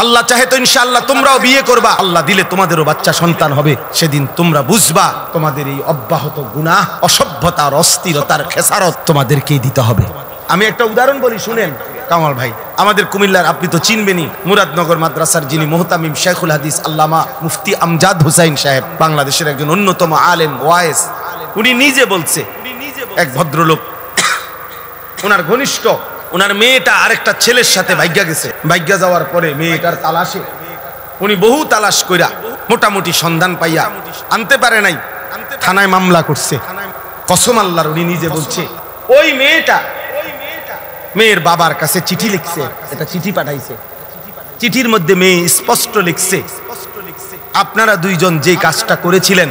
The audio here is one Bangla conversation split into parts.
আল্লাহ চাহে তো ইনশাআল্লাহ তোমরাও বিয়ে করবা, আল্লাহ দিলে তোমাদেরও বাচ্চা সন্তান হবে। সেদিন তোমরা বুঝবা তোমাদের এই অব্যাহত গুনাহ, অসভ্যতার, অস্থিরতার খেসারত তোমাদেরকেই দিতে হবে। আমি একটা উদাহরণ বলি, শুনেন কামাল ভাই। আমাদের কুমিল্লার, আপনি তো চিনবেনই, মুরাদনগর মাদ্রাসার যিনি মুহতামিম শেখুল হাদিস আল্লামা মুফতি আমজাদ হুসাইন সাহেব, বাংলাদেশের একজন অন্যতম আলেম ওয়াইস, উনি নিজে বলছে, এক ভদ্রলোক, ওনার ঘনিষ্ঠ, ওনার মেয়েটা আরেকটা ছেলের সাথে ভাগ্যা গেছে। ভাগ্যা যাওয়ার পরে মেয়েটার তালাশে উনি বহু তালাশ কইরা মোটামুটি সন্ধান পাইয়া আনতে পারে নাই, থানায় মামলা করছে। কসম আল্লাহর, উনি নিজে বলছে ওই মেয়েটা মেয়ের বাবার কাছে চিঠি লিখছে, এটা চিঠি পাঠাইছে। চিঠির মধ্যে মেয়ে স্পষ্ট লিখছে, আপনারা দুইজন যে কাজটা করেছিলেন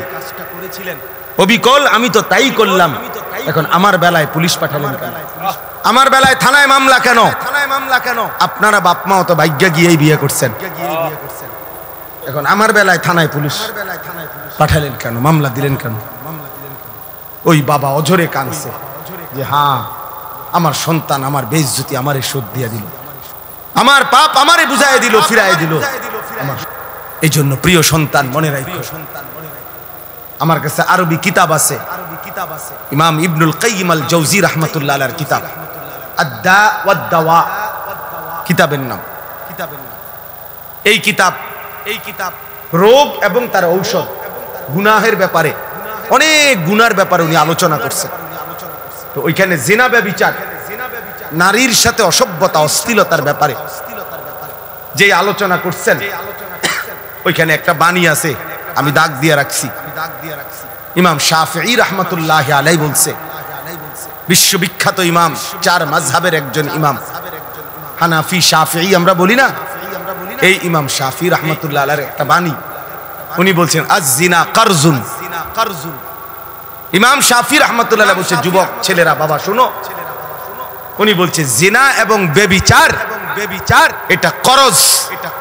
অবিকল আমি তো তাই করলাম, এখন আমার বেলায় পুলিশ পাঠালেন কেন? আমার বেলায় থানায় মামলা কেন? আপনারা বাপ মাও তো ভাগ্যা গিয়েই বিয়ে করছেন, এখন আমার বেলায় থানায় পুলিশ পাঠালেন কেন? মামলা দিলেন কেন? ওই বাবা অঝরে কাঁদছে যে হ্যাঁ, আমার সন্তান আমার বেইজ্জতি আমারে শোধ দিয়া দিল, আমার পাপ আমারে বুঝাই দিল, ফিরাই দিল। এই জন্য প্রিয় সন্তান মনে রাখো, আমার কাছে আরবি কিতাব আছে, ইমাম ইবনুল কাইয়িম আল জাওজি রাহমাতুল্লাহ আলাইহির কিতাব আদ-দা ওয়াদ-দাওয়া কিতাবের নাম। এই কিতাব রোগ এবং তার ঔষধ, গুনাহের ব্যাপারে, অনেক গুনার ব্যাপারে উনি আলোচনা করছেন। তো ওইখানে জিনা ব্যভিচার, নারীর সাথে অসভ্যতা, অশ্লীলতার ব্যাপারে যে আলোচনা করছেন, ওইখানে একটা বাণী আছে, আমি দাগ দিয়ে রাখছি। ইমাম শাফিঈ রাহমাতুল্লাহি আলাইহি বলছে, বিশ্ববিখ্যাত ইমাম, চার মাযহাবের একজন ইমাম, হানাফি শাফিঈ আমরা বলি না, এই ইমাম শাফিঈ রাহমাতুল্লাহি আলাইহির একটা বাণী, উনি বলছেন আয-জিনা কারজুন। ইমাম শাফিঈ রাহমাতুল্লাহি আলাইহি বলছে, যুবক ছেলেরা বাবা শোনো, উনি বলছে জিনা এবং ব্যভিচার এটা করজ,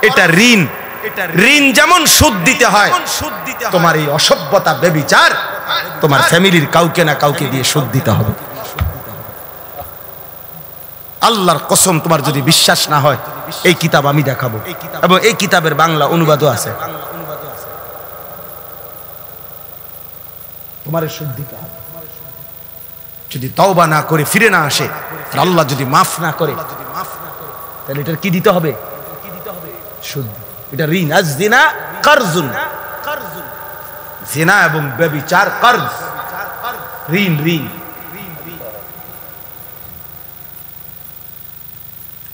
এটা ঋণ। ঋণ যেমন সুদ দিতে হয়, তোমার এই অসভ্যতা ব্যভিচার তোমার ফ্যামিলির কাউকে না কাউকে দিয়ে সুদ দিতে হবে। আল্লাহর কসম, তোমার যদি বিশ্বাস না হয় এই কিতাব আমি দেখাবো, এবং এই কিতাবের বাংলা অনুবাদও আছে। তোমার সুদ দিতে হবে, যদি তওবা না করে ফিরে না আসে, আল্লাহ যদি মাফ না করে, তাহলে এটার কি দিতে হবে? সুদ। এটা ঋণ। আয-জিনা কারজুন, জিনা এবং ব্যভিচার কর্জ, ঋণ।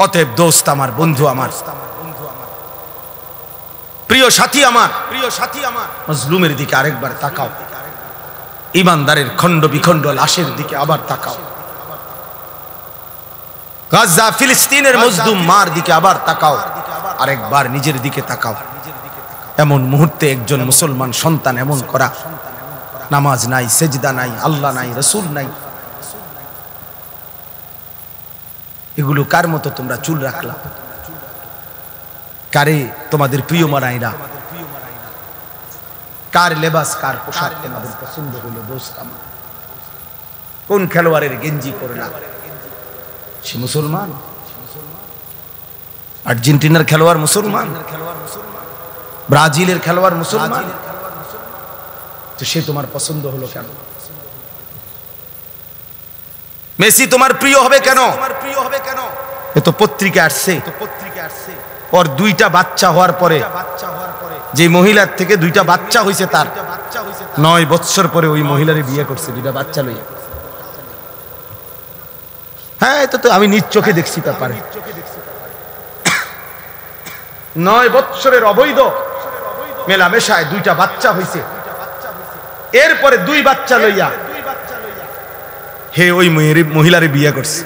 অতএব দোস্ত আমার, বন্ধু আমার, প্রিয় সাথী আমার, মজলুমের দিকে আরেকবার তাকাও, ইমানদারের খণ্ড বিখণ্ড লাশের দিকে আবার তাকাও, গাজা ফিলিস্তিনের মজলুম মার দিকে আবার তাকাও, আরেকবার নিজের দিকে তাকাও। এমন মুহূর্তে একজন মুসলমান সন্তান এমন করা, নামাজ নাই, সেজদা নাই, আল্লাহ নাই, রাসূল নাই, এগুলো কার মতো তোমরা চুল রাখলা? কারে তোমাদের প্রিয় মানাইরা? কার লেবাস, কার পোশাক তোমাদের পছন্দ হলো? দোস্ত আমার, কোন খেলোয়াড়ের গেঞ্জি পরলা? সে মুসলমান। আর্জেন্টিনার খেলোয়াড় মুসলমান, ব্রাজিলের খেলোয়াড় মুসলমান, তো সে তোমার পছন্দ হলো কেন? মেসি তোমার প্রিয় হবে কেন? এ তো পত্রিকা আসছে, ওর দুইটা বাচ্চা হওয়ার পরে, যে মহিলার থেকে দুইটা বাচ্চা হয়েছে, তার 9 বছর পরে ওই মহিলারে বিয়ে করছে, দুইটা বাচ্চা লইয়া। হ্যাঁ, এটা তো আমি নিজ চোখে দেখছি ব্যাপারে। 9 বছরের অবৈধ মেলামেশায় দুইটা বাচ্চা হয়েছে, এরপরে 2 বাচ্চা লইয়া হে ওই মহিলারে বিয়ে করছে।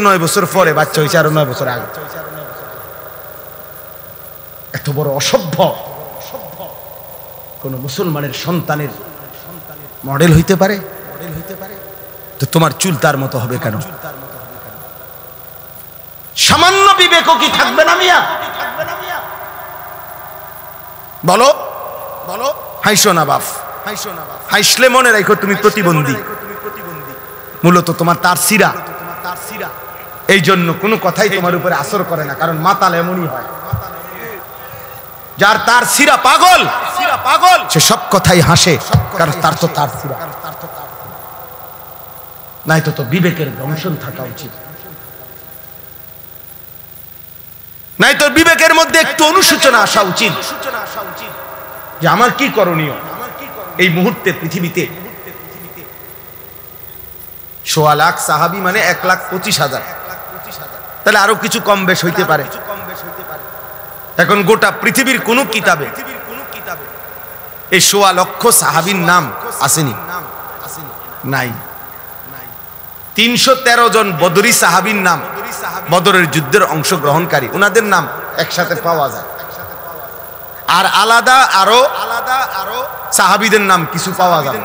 9 বছর পরে বাচ্চা হয়েছে, আরো 9 বছর আগে। এত বড় অসভ্য কোন মুসলমানের সন্তানের মডেল হইতে পারে? তো তোমার চুল তার মতো হবে কেন? সামান্য বিবেকও কি থাকবে না মিয়া? বলো, হাইসো না বাপ, হাইসলে মনে রাখো তুমি প্রতিবন্ধী। মূলত তোমার তার সিরা, এই জন্য কোনো কথাই তোমার উপরে আসর করে না, কারণ মাতাল এমনই হয়, যার তার সিরা পাগল সে সব কথাই হাসে, কারণ তার তো তার সিরা নাই, তো বিবেকের দংশন থাকা উচিত, নাই তো বিবেকের মধ্যে একটু অনুশোচনা আসা উচিত যে আমার কি করণীয় এই মুহূর্তে পৃথিবীতে। ১৬ লাখ সাহাবী মানে ১,২৫,০০০, তাহলে আরো কিছু কম বেশ হইতে পারে। এখন গোটা পৃথিবীর কোন কিতাবে এই ১৬ লক্ষ সাহাবীর নাম আসেনি, নাই। ৩১৩ জন বদরি সাহাবীর নাম, বদরের যুদ্ধের অংশগ্রহণকারী, ওনাদের নাম একসাথে পাওয়া যায়। আর আলাদা আরো সাহাবীদের নাম কিছু পাওয়া যায়,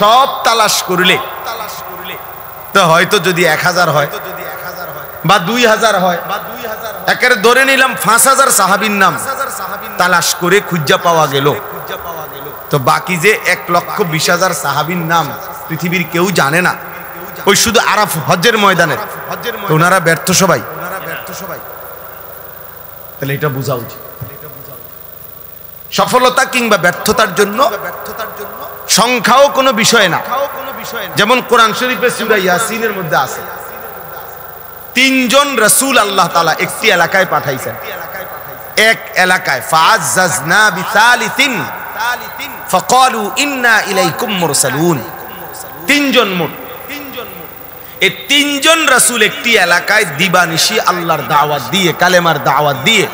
সব তালাশ করলে তো হয়তো যদি ১,০০০ হয় বা ২,০০০ হয়, একের ধরে নিলাম ৫,০০০ সাহাবীর নাম তালাশ করে খুঁজা পাওয়া গেল, তো বাকি যে ১,২০,০০০ সাহাবীর নাম পৃথিবীর কেউ জানে না, ওই শুধু আরাফ হজ্জের ময়দানে ওনারা ব্যর্থ সবাই। তাহলে এটা বোঝা উচিত, সফলতা কিংবা ব্যর্থতার জন্য সংখ্যাও কোনো বিষয় না। যেমন কোরআন শরীফে সূরা ইয়াসিনের মধ্যে আছে ৩ জন রাসূল আল্লাহ তাআলা একটি এলাকায় পাঠাইছেন, এক এলাকায় ফাআযাজনা বিসালিসিন ফাকালু ইন্না ইলাইকুম মুরসালুন। ৩ জন মোট, এই ৩ জন রাসূল একটি এলাকায় দিবানিশি আল্লাহর দাওয়াত দিয়ে, কালেমার দাওয়াত দিয়ে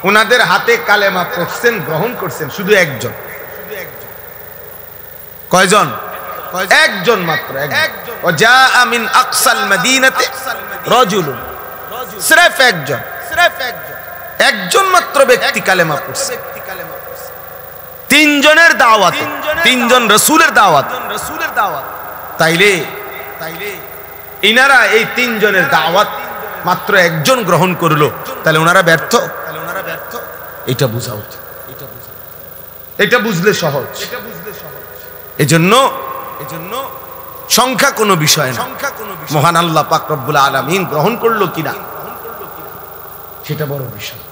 ওনাদের হাতে কালেমা পড়ছেন, গ্রহণ করছেন শুধু একজন। কয়জন? একজন মাত্র, একজন। ওয়াজা মিন আকসাল মাদিনাতে রাজুলুন, সিরফ একজন, একজন মাত্র ব্যক্তি কালেমা পড়ছে। ৩ জনের দাওয়াত, ৩ জন রাসূলের দাওয়াত। তাইলে ইনারা এই ৩ জনের দাওয়াত মাত্র একজন গ্রহণ করলো, তাহলে ওনারা ব্যর্থ? এটা বোঝা উচিত, এটা বুঝলে সহজ। এজন্য সংখ্যা কোনো বিষয় না, মহান আল্লাহ পাক রব্বুল আলামিন গ্রহণ করলো কিনা সেটা বড় বিষয়।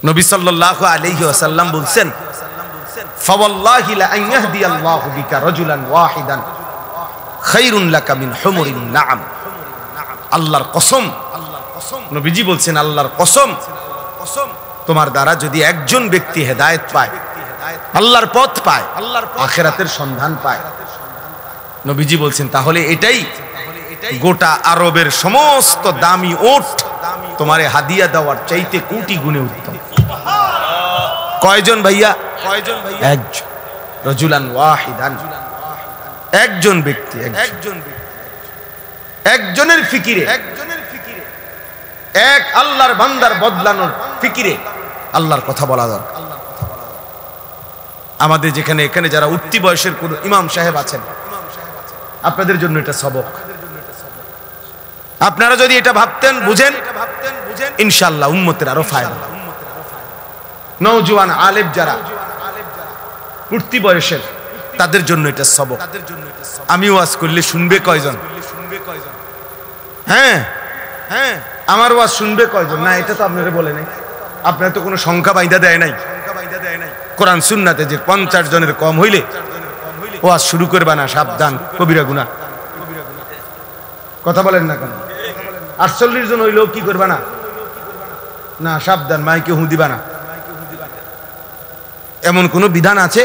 নবী সাল্লাল্লাহু আলাইহি ওয়াসাল্লাম বলছেন, ফাওয়াল্লাহি লা আন ইয়াহদিয়াল্লাহু বিকা রাজুলান ওয়াহিদান খায়রুন লাকা মিন হুমুরিন নাআম। আল্লাহর কসম, নবীজি বলছেন আল্লাহর কসম, তোমার দ্বারা যদি একজন ব্যক্তি হেদায়েত পায়, আল্লাহর পথ পায়, আখিরাতের সন্ধান পায়, নবীজি বলছেন তাহলে এটাই গোটা আরবের সমস্ত দামি ওট তোমারে হাদিয়া দেওয়ার চাইতে কোটি গুণে উত্তম। কয়জন ভাইয়া? একজন, রাজুলান ওয়াহিদান, একজন ব্যক্তি, একজনের ফিকিরে, এক আল্লাহর বান্দার বদলানোর ফিকিরে আল্লাহর কথা বলা দরকার। আমাদের যেখানে এখানে যারা উঠতি বয়সের কোন ইমাম সাহেব আছেন, আপনাদের জন্য এটা সবক। আপনারা যদি এটা ভাবতেন, বুঝেন, ইনশাআল্লাহ উম্মতের আরো ফায়দা। নওজোয়ান আলেম যারা উঠতি বয়সের, তাদের জন্য এটা সবক। আমি ওয়াজ করলে শুনবে কয়জন? হ্যাঁ, আমার ওয়াজ শুনবে কয়জন? না, এটা তো আপনারা বলে নাই, আপনারা তো কোনো সংখ্যা বাইদা দেয় নাই। কোরআন সুন্নাতে যে 50 জনের কম হইলে ওয়াজ শুরু করবা না, সাবধান, কবিরা গুনাহ। কথা বলেন না কেন? 48 জন হইলেও কি করবা না? না, সাবধান, মাইকে হু দিবা না। এমন কোন বিধান আছে?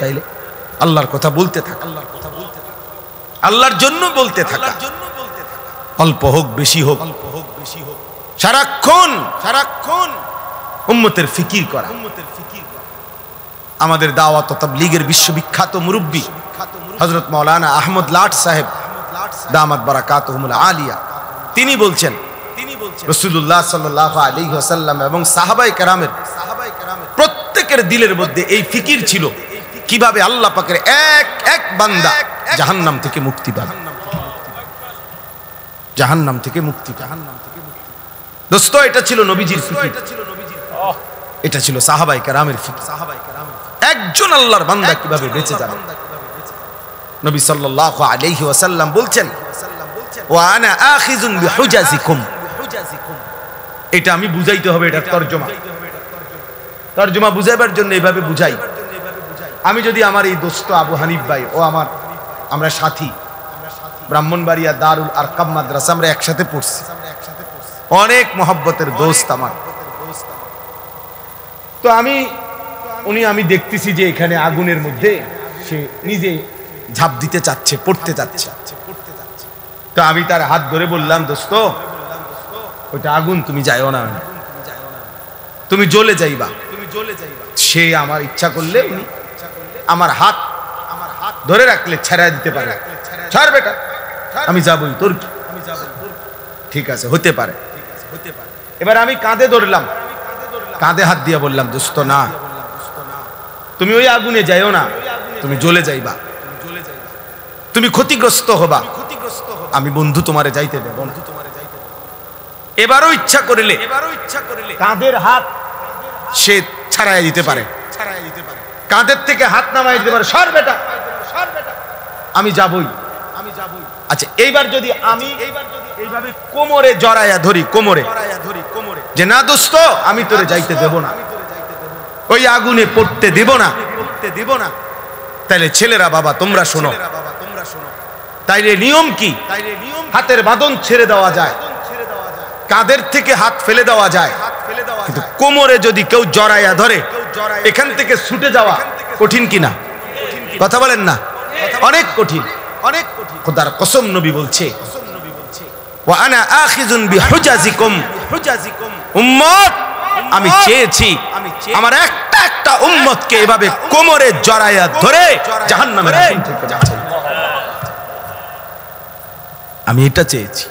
তাইলে আল্লাহর কথা বলতে থাকা, আল্লাহর জন্য বলতে থাকা, অল্প হোক বেশি হোক, সারাক্ষণ উম্মতের ফিকির করা। আমাদের দাওয়াত ও তাবলীগের বিশ্ববিখ্যাত মুরব্বী হযরত মাওলানা আহমদ লাট সাহেব দামাত বারাকাতুহুমুল আলিয়া, তিনি বলছেন রাসূলুল্লাহ সাল্লাল্লাহু আলাইহি ওয়াসাল্লাম এবং সাহাবায়ে কেরামের প্রত্যেকের দিলের মধ্যে এই ফিকির ছিল কিভাবে আল্লাহ পাকের এক এক বান্দা জাহান্নাম থেকে মুক্তি পাবে, জাহান্নাম থেকে মুক্তি। দোস্ত, এটা ছিল নবীজির ফিকির, এটা ছিল সাহাবায়ে কেরামের ফিকির। একজন আল্লাহর বান্দা কিভাবে বেঁচে যাবে। নবী সাল্লাল্লাহু আলাইহি ওয়াসাল্লাম বলছেন, ওয়া আনা আখিযুন বিহুজাজিকুম। এটা আমি বুঝাইতে হবে, এটা তরজমা বুঝাইবার জন্য এইভাবে বুঝাই। আমি যদি আমার এই দোস্ত আবু হানিফ ভাই ও আমরা সাথী, ব্রাহ্মণবাড়িয়া দারুল আরকাম মাদ্রাসা আমরা একসাথে পড়ছি, অনেক মহব্বতের দোস্ত আমার। তো আমি দেখতেছি যে এখানে আগুনের মধ্যে সে নিজে ঝাঁপ দিতে চাচ্ছে, পড়তে চাচ্ছে। তো আমি তার হাত ধরে বললাম, দোস্ত ওইটা আগুন, তুমি যাইও না, তুমি জ্বলে যাইবা। সে আমার ইচ্ছা করলে আমার হাত ধরে রাখলে ছেড়ে দিতে পারে, ছাড় বেটা, আমি যাবই, তোর কি? ঠিক আছে, হতে পারে। এবার আমি কাঁধে ধরলাম, কাঁধে হাত দিয়ে বললাম, দোস্ত না, তুমি ওই আগুনে যাইও না, তুমি জ্বলে যাইবা, তুমি ক্ষতিগ্রস্ত হবা, আমি বন্ধু তোমারে যাইতে দেব না। এবারও ইচ্ছা করিলে কাঁধের হাত সে ছাড়াই দিতে পারে, কাঁধের থেকে হাত নামাই দিতে পারে, সর বেটা, আমি যাবই। আচ্ছা, এইবার যদি আমি এইভাবে কোমরে জড়াইয়া ধরি, কোমরে যে না দোস্ত আমি তোরে যাইতে দেব না, ওই আগুনে পড়তে দেব না, তাইলে ছেলেরা বাবা তোমরা শোনো, তাইলে নিয়ম কি? হাতের বাঁধন ছেড়ে দেওয়া যায়, কাঁধের থেকে হাত ফেলে দেওয়া যায়, কিন্তু কোমরে যদি কেউ জড়াইয়া ধরে এখান থেকে ছুটে যাওয়া কঠিন কিনা? কথা বলেন না, অনেক কঠিন, অনেক কঠিন। খোদার কসম নবী বলছে, ওয়া আনা আখিযুন বিহুজাজিকুম। উম্মত, আমি চেয়েছি আমার একটা উম্মতকে এভাবে কোমরে জড়াইয়া ধরে জাহান্নামের আগুন থেকে বাঁচাই। আমি এটা চেয়েছি,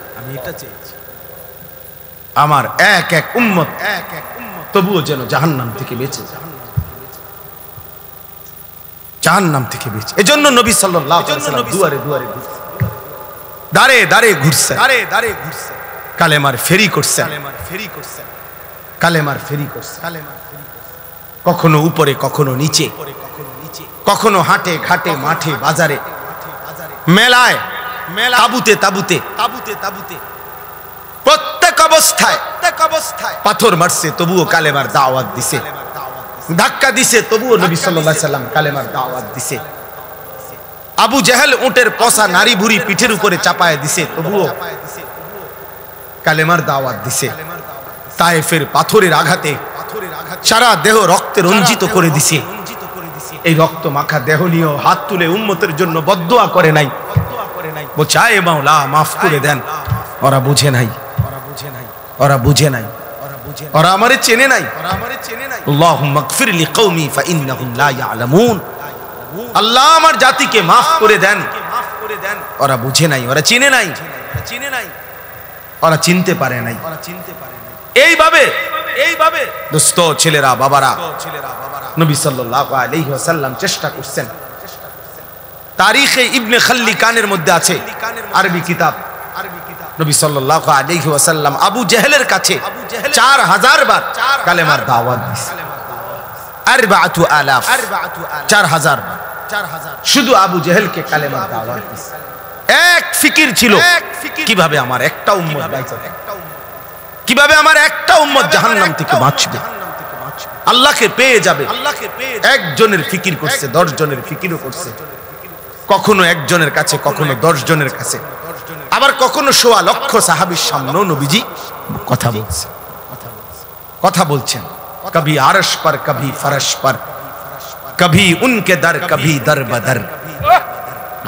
আমার এক উম্মত তবুও যেন জাহান্নাম থেকে বেঁচে যায়, জাহান্নাম থেকে বেঁচে। এজন্য নবী সাল্লাল্লাহু আলাইহি ওয়াসাল্লাম দুয়ারে দুয়ারে ঘুরছে, দাঁড়ে দাঁড়ে ঘুরছে, কালেমার ফেরি করছে, কালেমার ফেরি করছে, কখনো উপরে কখনো নিচে, কখনো হাটে ঘাটে মাঠে বাজারে, মেলায় তাবুতে, প্রত্যেক অবস্থায় পাথর মারছে তবুও কালেমার দাওয়াত দিছে, ধাক্কা দিছে তবুও নবী সাল্লাল্লাহু আলাইহি ওয়াসাল্লাম কালেমার দাওয়াত দিছে। আবু জেহেল উটের পচা নারী ভুরি পিঠের উপরে চাপায় দিছে তবুও কালেমার দাওয়াত দিছে। তায়েফের পাথরের আঘাতে সারা দেহ রক্তে রঞ্জিত করে দিছে, এই রক্ত মাখা দেহ নিয়ে হাত তুলে উম্মতের জন্য বদদুয়া করে নাই, বলছে আয় মাওলা মাফ করে দেন। ওরা বুঝে নাই, ওরা আমারে চেনে নাই। আল্লাহুম্মা গফির লিকওমি ফাইন্নাহুম লা ইয়ালামুন। আল্লাহ আমার জাতিকে মাফ করে দেন। ওরা বুঝে নাই, ওরা চিনে নাই, ওরা চিনতে পারে নাই। এইভাবে দোস্ত ছেলেরা বাবারা, নবী সাল্লাল্লাহু আলাইহি ওয়াসাল্লাম চেষ্টা করছেন। তারিখে ইবনে খাল্লিকানের মধ্যে আছে, আরবি কিতাব, নবী সাল্লাল্লাহু আলাইহি ওয়াসাল্লাম আবু জেহেলের কাছে 4000 বার কালেমার দাওয়াত দিয়েছে। 4000 বার শুধু আবু জেহেলকে কালেমার দাওয়াত দিয়েছে। এক ফিকির ছিল, কিভাবে আমার একটা উম্মত বাঁচবে, কিভাবে আমার একটা উম্মত জাহান্নাম থেকে বাঁচবে, আল্লাহকে পেয়ে যাবে। একজনের ফিকির করছে, 10 জনের ফিকিরও করছে, কখনো একজনের কাছে, কখনো 10 জনের কাছে, আবার কখনো 1.25 লক্ষ সাহাবীর সামনেও নবীজি কথা বলছেন। কবি আরশ पर कभी फरश पर, कभी उनके दर कभी दर बदर,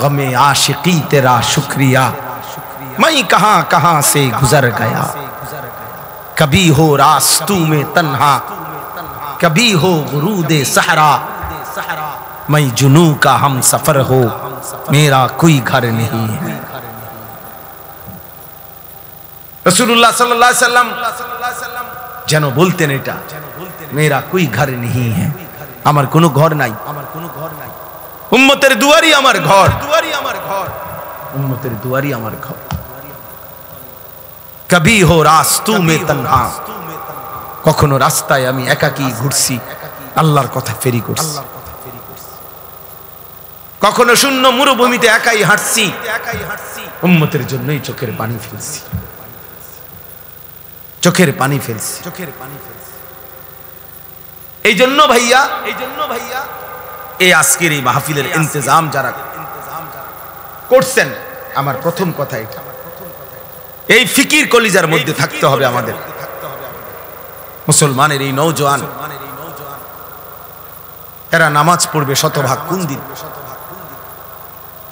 गमे आशिकी तेरा शुक्रिया मैं कहां कहां से गुजर गया, कभी हो रास्तू में तन्हा, कभी हो गुरूदे सहरा, मैं जुनू का हम सफर हो मेरा कोई घर नहीं है। रसूलुल्लाह सल्लल्लाहु अलैहि वसल्लम যেন বলতেন এটা, মেরা কোই ঘর নেই হ্যাঁ, আমার কোনো ঘর নাই, উম্মতের দুয়ারি আমার ঘর, উম্মতের দুয়ারি আমার ঘর। কবি হো রাস্তু মে তন্হা, কখনো রাস্তায় আমি একাকী ঘুরছি, আল্লাহর কথা ফেরি করছি, কখনো শূন্য মরুভূমিতে একাই হাঁটছি, উম্মতের জন্যই চোখের পানি ফেলছি, চোখের পানি ফেলছি, চোখের পানি ফেলছি। এই জন্য ভাইয়া এই আজকের এই মাহফিলের ইন্তজাম যারা করছেন, আমার প্রথম কথা এটা, এই ফিকির কলিজার মধ্যে থাকতে হবে আমাদের। মুসলমানের এই নওজোয়ান, এরা নামাজ পড়বে শতভাগ কোন দিন?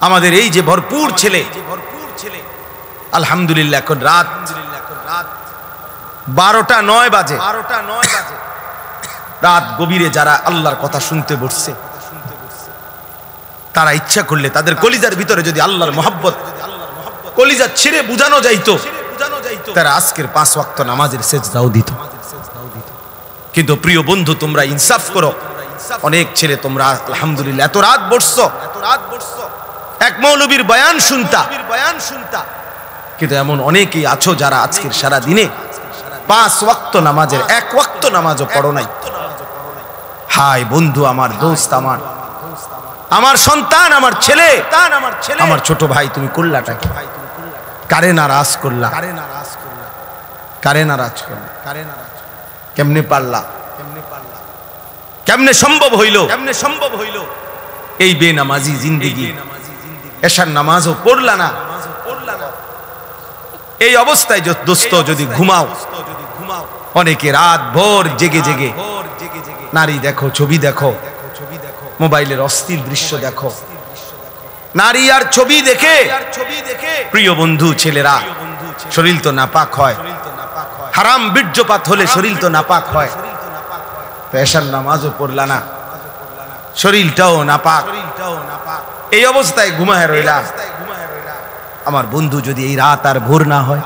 আমাদের এই যে ভরপুর ছেলে, আলহামদুলিল্লাহ এখন রাত 12:09 বাজে, রাত গভীরে যারা আল্লাহর কথা শুনতে বসছে, তারা ইচ্ছা করলে তাদের কলিজার ভিতরে যদি আল্লাহর মহব্বত কলিজা ছিঁড়ে বুঝানো যাইতো, তারা আজকের 5 ওয়াক্ত নামাজের সেজদাও দিত। কিন্তু প্রিয় বন্ধু, তোমরা ইনসাফ করো। অনেক ছেলে তোমরা আলহামদুলিল্লাহ এত রাত বসছো, এক মৌলবীর বয়ান শুনতা, কিন্তু এমন অনেকেই আছো যারা আজকের সারা দিনে 5 ওয়াক্ত নামাজের 1 ওয়াক্ত নামাজও পড়ো নাই। হায় বন্ধু, আমার দোস্ত, আমার সন্তান, আমার ছেলে, আমার ছোট ভাই, তুমি করলাটা কি? কারে নারাজ করলা? কারে নারাজ করলা? কেমনে পারলা? কেমনে সম্ভব হইল? এই বেনামাজি জিন্দেগি, এশার নামাজও পড়লা না। এই অবস্থায় দোস্ত যদি ঘুমাও, অনেকে রাত ভোর জেগে জেগে নারী দেখো, ছবি দেখো, মোবাইলের অস্থির দৃশ্য দেখো, নারী আর ছবি দেখে প্রিয় বন্ধু ছেলেরা শরীর তো নাপাক হয়, হারাম বীর্যপাত হলে শরীর তো নাপাক হয়। তো এশার নামাজও পড়লা না, শরীরটাও নাপাক, এই অবস্থায় ঘুমায় রইলা। আমার বন্ধু, যদি এই রাত আর ভোর না হয়,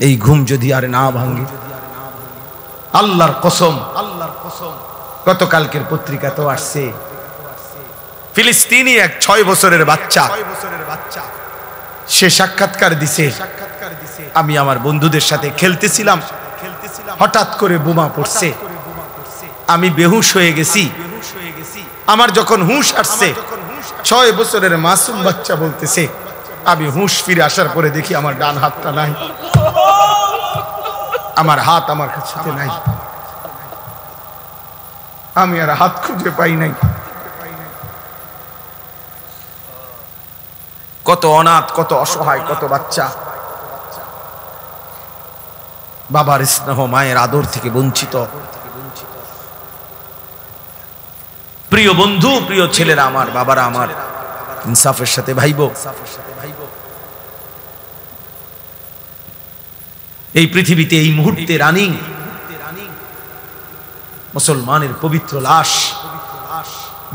এই ঘুম যদি আর না ভাঙে, আল্লাহর কসম, গতকালকের পত্রিকা তো আসছে, ফিলিস্তিনি এক 6 বছরের বাচ্চা, সে সাক্ষাৎকার দিছে, আমি আমার বন্ধুদের সাথে খেলতেছিলাম, হঠাৎ করে বোমা পড়ছে, আমি বেহুশ হয়ে গেছি। আমার যখন হুঁশ আসছে, 6 বছরের মাসুম বাচ্চা বলতেছে, আমি হুঁশ ফিরে আসার পরে দেখি আমার ডান হাতটা নাই, আমার হাত আমার কাছে নাই, আমি আর হাত খুঁজে পাই নাই। কত অনাথ, কত অসহায়, কত বাচ্চা বাবার স্নেহ, মায়ের আদর থেকে বঞ্চিত। প্রিয় বন্ধু, প্রিয় ছেলেরা আমার, বাবারা আমার, ইনসাফের সাথে ভাইবো। এই পৃথিবীতে এই মুহূর্তে রানিং মুসলমানের পবিত্র লাশ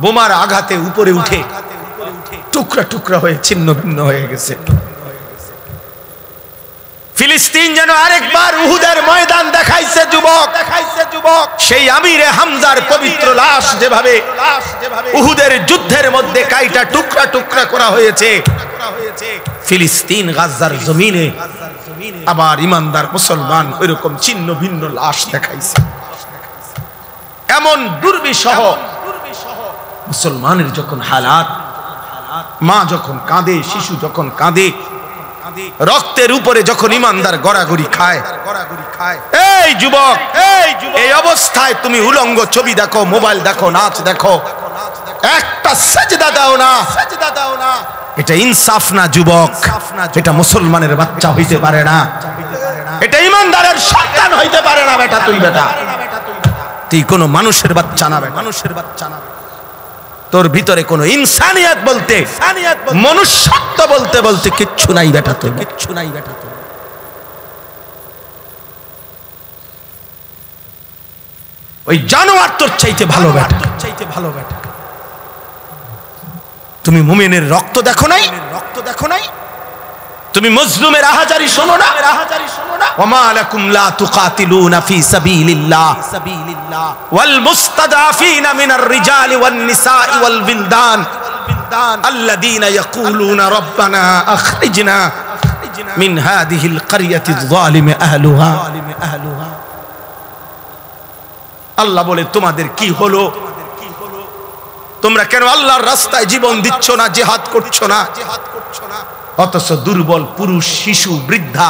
বোমার আঘাতে উপরে উঠে টুকরা টুকরা হয়ে ছিন্ন ভিন্ন হয়ে গেছে। ফিলিস্তিন যেন আরেকবার উহুদের ময়দান দেখাইছে যুবক, সেই আমিরে হামজার পবিত্র লাশ যেভাবে উহুদের যুদ্ধের মধ্যে কাইটা টুকরা টুকরা করা হয়েছে, ফিলিস্তিন গাজার জমিনে আবার ইমানদার মুসলমান ওইরকম ছিন্ন ভিন্ন লাশ দেখাইছে। এমন দুর্বিষহ মুসলমানের যখন হালাত, মা যখন কাঁদে, শিশু যখন কাঁদে, রক্তের উপরে যখন ইমানদার গড়াগড়ি খায়, এই যুবক, এই অবস্থায় তুমি উলঙ্গ ছবি দেখো, মোবাইল দেখো, নাচ দেখো, একটা সেজদা দাও না, এটা ইনসাফ না যুবক, এটা মুসলমানের বাচ্চা হইতে পারে না, এটা ইমানদারের সন্তান হইতে পারে না। বেটা তুই, বেটা তুই কোনো মানুষের বাচ্চা না, মানুষের বাচ্চা না। তোর ভিতরে কোনো ইনসানিয়ত বলতে, মনুষ্যত্ব বলতে বলতে কিচ্ছু নাই বেটা, তোর কিচ্ছু নাই বেটা। ওই জানোয়ার তোর চাইতে ভালো বেটা, চাইতে ভালো বেটা। তুমি মুমিনের রক্ত দেখো নাই, রক্ত দেখো নাই, তুমি মজলুমের আহাজারি শোনো না, ওমা লাকুম লা তুকাতিলুনা ফি সাবিলিল্লাহ ওয়াল মুস্তাদাফিনা মিনার রিজালি ওয়ান নিসাই ওয়াল বিলদান আল্লাযীনা ইয়াকুলুনা রাব্বানা আখরিজনা মিন হাযিহিল ক্বরিয়াতিয যালিমি আহলুহা। আল্লাহ বলে, তোমাদের কি হলো? তোমরা কেন আল্লাহর রাস্তায় জীবন দিচ্ছ না, জিহাদ করছো না? অথচ দুর্বল পুরুষ, শিশু, বৃদ্ধা,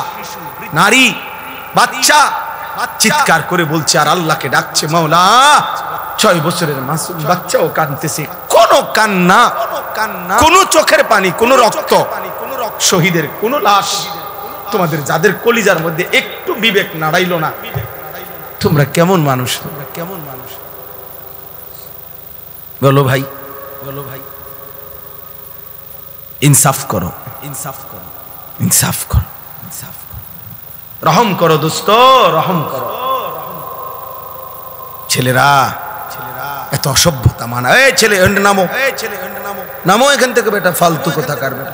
নারী, বাচ্চা চিৎকার করে বলছে আর আল্লাহকে ডাকছে, মাওলা। 6 বছরের মাসুম বাচ্চাও কাঁদতেছে, কোনো কান্না, কোনো চোখের পানি, কোনো রক্ত, শহীদের কোনো লাশ। তোমাদের যাদের কলিজার মধ্যে একটু বিবেক নাড়াইলো না, তোমরা কেমন মানুষ? তোমরা কেমন মানুষ? বলো ভাই, বলো ভাই, ইনসাফ করো, ইনসাফ করো, ইনসাফ করো, ইনসাফ করো, রহম করো দোস্ত, রহম করো। ছেলেরা, এত অসভ্যতা মানা। এই ছেলে নামো, এই ছেলে নামো, নামো এখান থেকে বেটা, ফালতু কথা কার বেটা।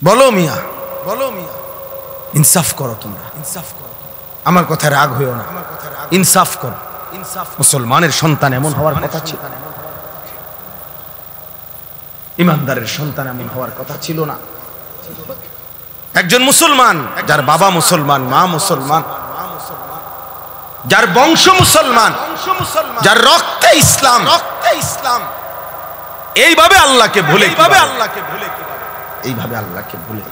বলো মিয়া, বলো মিয়া, ইনসাফ করো তোমরা, ইনসাফ করো। আমার কথায় রাগ হইও না, ইনসাফ করো। ইনসাফ, মুসলমানের সন্তান এমন হওয়ার কথা ছিল, ইমানদারের সন্তান এমন হওয়ার কথা ছিল না। একজন মুসলমান, যার বাবা মুসলমান, মা মুসলমান, যার বংশ মুসলমান, যার রক্তে ইসলাম, রক্তে ইসলাম, এইভাবে আল্লাহকে ভুলে, এইভাবে আল্লাহকে ভুলে, এইভাবে আল্লাহকে ভুলে,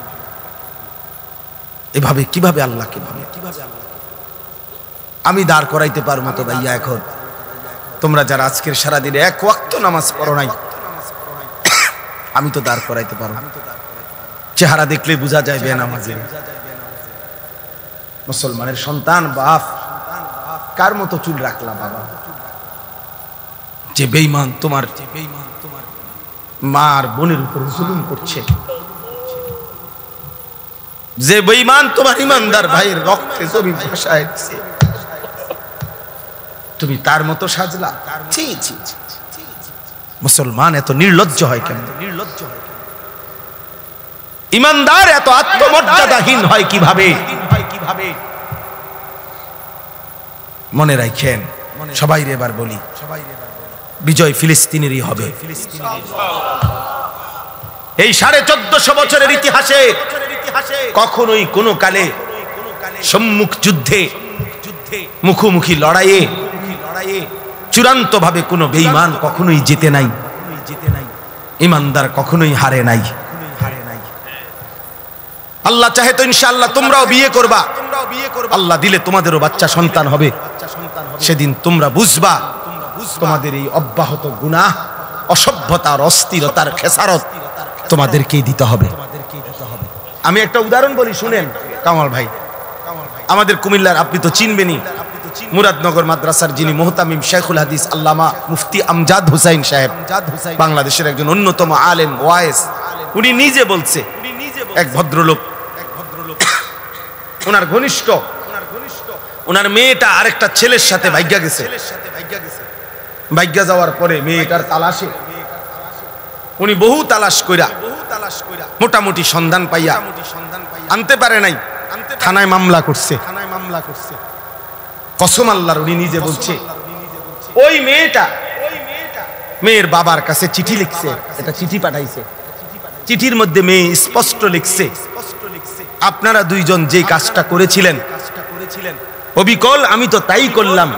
এভাবে কিভাবে আল্লাহকে ভুলে, কিভাবে আল্লাহ। আমি দাঁড় করাইতে পারবো তো ভাইয়া এখন? তোমরা যারা আজকের সারাদিনে এক ওয়াক্ত নামাজ পড়ো নাই, আমি তো দাঁড় করাইতে পারবো। চেহারা দেখলে বোঝা যায় বেনামাজি। মুসলমানের সন্তান, বাপ, কার মতো চুল রাখলা বাবা? যে বেঈমান তোমার, যে বেঈমান তোমার মার বোনের উপর জুলুম করছে, যে বেঈমান তোমার ইমানদার ভাইয়ের রক্তে জমি ভাসায় দিছে, তুমি তার মতো সাজলা? ছি ছি ছি। মুসলমান এত নির্লজ্জ হয় কেন? নির্লজ্জ হয় কেন? ইমানদার এত আত্মমর্যাদাহীন হয় কিভাবে? মনে রাখেন, সবাই এবার বলি, বিজয় ফিলিস্তিনেরই হবে। এই 1450 বছরের ইতিহাসে কখনোই কোনো কালে সম্মুখ যুদ্ধে, মুখোমুখি লড়াইয়ে চূড়ান্ত ভাবে কোনো বেঈমান কখনোই জিতে নাই, ইমানদার কখনোই হারে নাই। আল্লাহ চাহে তো ইনশাআল্লাহ তোমরাও বিয়ে করবা, আল্লাহ দিলে তোমাদেরও বাচ্চা সন্তান হবে। সেদিন তোমরা বুঝবা তোমাদের এই অব্যাহত গুনাহ, অসভ্যতার, অস্থিরতার খেসারত তোমাদেরকেই দিতে হবে। আমি একটা উদাহরণ বলি, শুনেন কামাল ভাই। আমাদের কুমিল্লার, আপনি তো চিনবেনই, মুরাদনগর মাদ্রাসার যিনি মুহতামিম শেখুল হাদিস আল্লামা মুফতি আমজাদ হুসাইন সাহেব, বাংলাদেশের একজন অন্যতম আলেম, ওয়াইস, উনি নিজে বলছে, এক ভদ্রলোক, ওনার ঘনিষ্ঠ, ওনার মেয়েটা আরেকটা ছেলের সাথে ভাগ্যা গেছে। ভাগ্যা যাওয়ার পরে মেয়েটার তালাশে উনি বহু তালাশ কইরা মোটামুটি সন্ধান পাইয়া আনতে পারে নাই, থানায় মামলা করছে। কসম আল্লাহর, উনি নিজে বলছে, ওই মেয়েটা মেয়ের বাবার কাছে চিঠি লিখছে, এটা চিঠি পাঠাইছে। চিঠির মধ্যে মেয়ে স্পষ্ট লিখছে, আপনারা দুইজন যে কাজটা করেছিলেন অবিকল আমি তো তাই করলাম,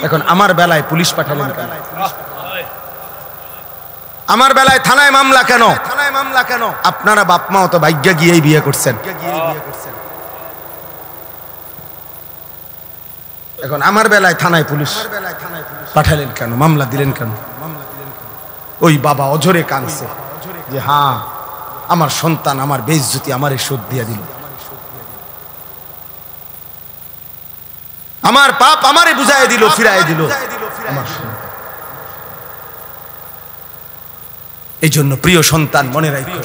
এখন আমার বেলায় পুলিশ পাঠালেন কেন? আমার বেলায় থানায় মামলা কেন? থানায় মামলা কেন? আপনারা বাপ মাও তো ভাগ্যা গিয়েই বিয়ে করছেন, এখন আমার বেলায় থানায় পুলিশ পাঠালেন কেন? মামলা দিলেন কেন? ওই বাবা অঝরে কাঁদছে যে হ্যাঁ, আমার সন্তান আমার বেইজ্জতি আমারে শোধ দিয়ে দিল, আমার পাপ আমারে বুঝায় দিল, ফিরায় দিল আমার সন্তান। এই জন্য প্রিয় সন্তান মনে রাখো,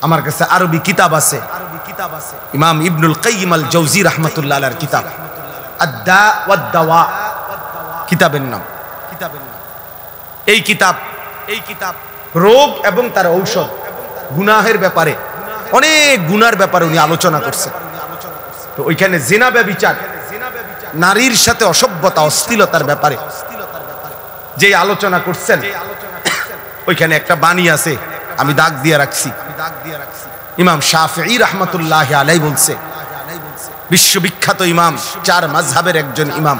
আমার কাছে আরবি কিতাব আছে, ইমাম ইবনুল কাইয়িম আল জাওজি রাহমাতুল্লাহ আলাইহির কিতাব আদ-দা ওয়াদ দাওয়া, কিতাবের নাম। এই কিতাব রোগ এবং তার ঔষধ, গুনাহের ব্যাপারে, অনেক গুনার ব্যাপারে উনি আলোচনা করছেন। তো ওইখানে জিনা, ব্যভিচার, নারীর সাথে অসভ্যতা, অশ্লীলতার ব্যাপারে যে আলোচনা করছেন, ওইখানে একটা বাণী আছে, আমি দাগ দিয়ে রাখছি। ইমাম শাফিঈ রাহমাতুল্লাহ আলাইহি বলছে, বিশ্ববিখ্যাত ইমাম, চার মাযহাবের একজন ইমাম,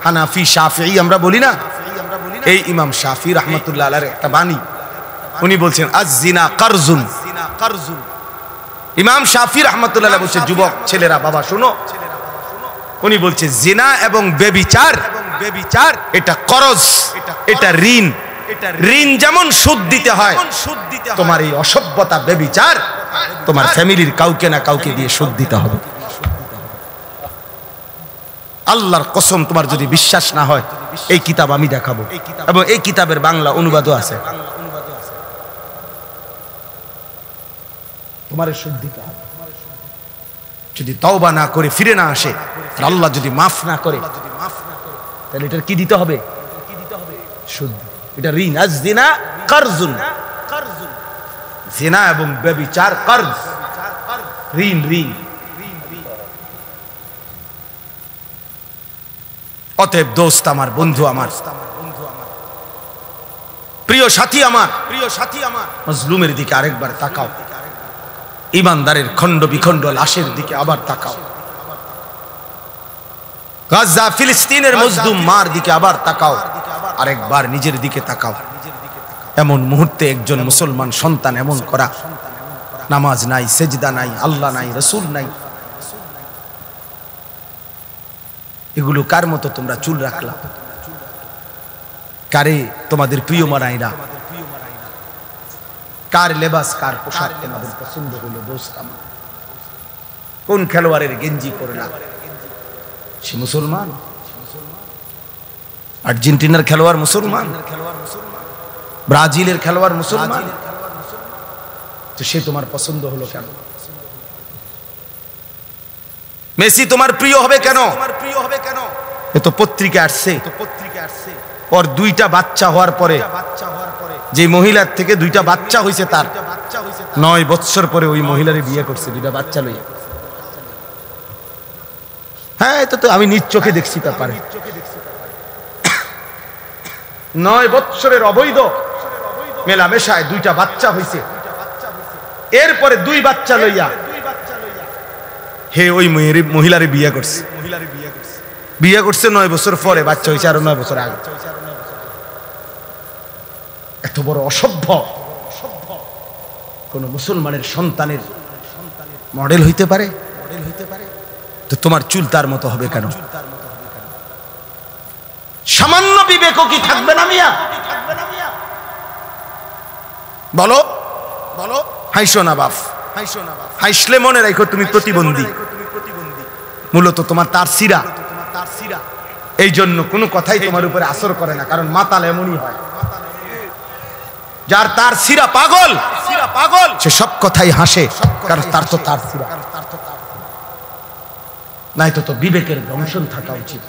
হানাফি শাফিঈ আমরা বলি না, এই ইমাম শাফিঈ রাহমাতুল্লাহ আলাইহির একটা বাণী, উনি বলছেন আয-জিনা কারজুন। ইমাম শাফিঈ রাহমাতুল্লাহ আলাইহি বলছে, যুবক ছেলেরা বাবা শোনো, উনি বলছে জিনা এবং ব্যভিচার এটা করজ, এটা ঋণ। ঋণ যেমন সুদ দিতে হয়, তোমার এই অসভ্যতা ব্যভিচার তোমার ফ্যামিলির কাউকে না কাউকে দিয়ে সুদ দিতে হবে। আল্লাহর কসম, তোমার যদি বিশ্বাস না হয় এই কিতাব আমি দেখাবো, এবং এই কিতাবের বাংলা অনুবাদও আছে। তোমার সুদ দিতে হবে, যদি তওবা না করে ফিরে না আসে, আল্লাহ যদি মাফ না করে, তাহলে এটার কি দিতে হবে? সুদ। এটা ঋণ। আয-জিনা কারজুন, জিনা এবং ব্যভিচার কর্জ, ঋণ। অতএব দোস্ত আমার, বন্ধু আমার, প্রিয় সাথী আমার, মজলুমের দিকে আরেকবার তাকাও, ইমানদারের খণ্ড বিখণ্ড লাশের দিকে আবার তাকাও, গাজা ফিলিস্তিনের মজলুম মার দিকে আবার তাকাও, আরেকবার নিজের দিকে তাকাও। এমন মুহূর্তে একজন মুসলমান সন্তান এমন করা, নামাজ নাই, সেজদা নাই, আল্লাহ নাই, রাসূল নাই, এগুলো কার মতো তোমরা চুল রাখলা? কারে তোমাদের প্রিয় মানাইরা? কার লেবাস, কার পোশাক তোমাদের পছন্দ হলো? দোস্ত আমার, কোন খেলোয়াড়ের গেঞ্জি পরলা? সে মুসলমান। আর্জেন্টিনার খেলোয়াড় মুসলমান, ব্রাজিলের খেলোয়াড় মুসলমান, তো সে তোমার পছন্দ হলো কেন? মেসি তোমার প্রিয় হবে কেন? এ তো পত্রিকা আসছে, ওর দুইটা বাচ্চা হওয়ার পরে, যে মহিলার থেকে দুইটা বাচ্চা হয়েছে, তার 9 বছর পরে ওই মহিলারে বিয়ে করছে, দুইটা বাচ্চা লইয়া। হ্যাঁ, এটা তো আমি নিজ চোখে দেখছি ব্যাপারে। 9 বছরের অবৈধ মেলামেশায় দুইটা বাচ্চা হয়েছে, এরপরে 2 বাচ্চা লইয়া হে ওই মহিলারে বিয়ে করছে। 9 বছর পরে বাচ্চা হয়েছে, আরো 9 বছর আগে। এত বড় অসভ্য কোন মুসলমানের সন্তানের মডেল হইতে পারে? তো তোমার চুল তার মতো হবে কেন? সামান্য বিবেকও কি থাকবে না মিয়া? বলো, হাইসো না বাপ, হাইসলে মনে রাখো তুমি প্রতিবন্ধী। মূলত তোমার তার সিরা, এই জন্য কোনো কথাই তোমার উপরে আসর করে না, কারণ মাতাল এমনই হয়। যার তার সিরা পাগল, সে সব কথাই হাসে, কারণ তার তো তার সিরা নাই। তো বিবেকের দংশন থাকা উচিত,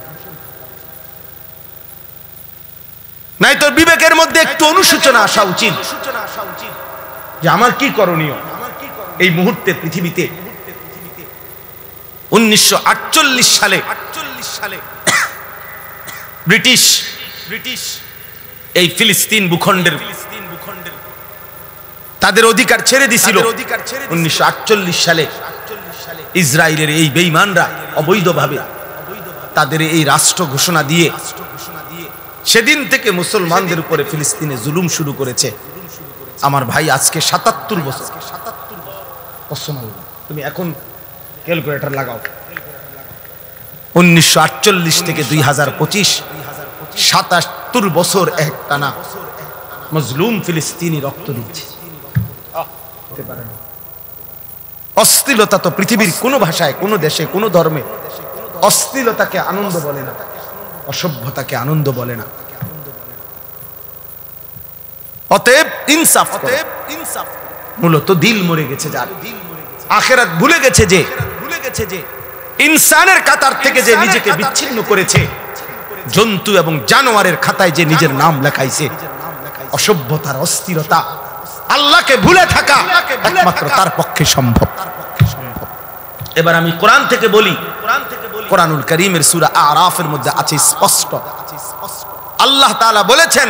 নাই তো বিবেকের মধ্যে একটু অনুশোচনা আসা উচিত যে আমার কি করণীয় এই মুহূর্তে পৃথিবীতে। 1948 সালে ব্রিটিশ এই ফিলিস্তিন ভূখণ্ডের তাদের অধিকার ছেড়ে দিছিল। 1948 সালে ইসরায়েলের এই বেঈমানরা অবৈধভাবে তাদের এই রাষ্ট্র ঘোষণা দিয়ে সেদিন থেকে মুসলমানদের উপরে ফিলিস্তিনে জুলুম শুরু করেছে। আমার ভাই, আজকে 77 বছর। তুমি এখন ক্যালকুলেটর লাগাও, 1948 থেকে 2025, 77 বছর একটানা মজলুম ফিলিস্তিনি রক্ত দিচ্ছে। অশ্লীলতা তো পৃথিবীর কোনো ভাষায়, কোনো দেশে, কোনো ধর্মে অশ্লীলতাকে আনন্দ বলে না, অসভ্যতাকে আনন্দ বলে না। অতএব ইনসাফ, মূলত দিল মরে গেছে যার, আখিরাত ভুলে গেছে যে, ইনসানের কাতার থেকে যে নিজেকে বিচ্ছিন্ন করেছে, জন্তু এবং জানোয়ারের খাতায় যে নিজের নাম লেখাইছে। অসভ্যতার, অস্থিরতা, আল্লাহকে ভুলে থাকা একমাত্র তার পক্ষে সম্ভব। এবার আমি কোরআন থেকে বলি, কোরআনুল কারীমের সূরা আরাফের মধ্যে আছে স্পষ্ট, আল্লাহ তাআলা বলেছেন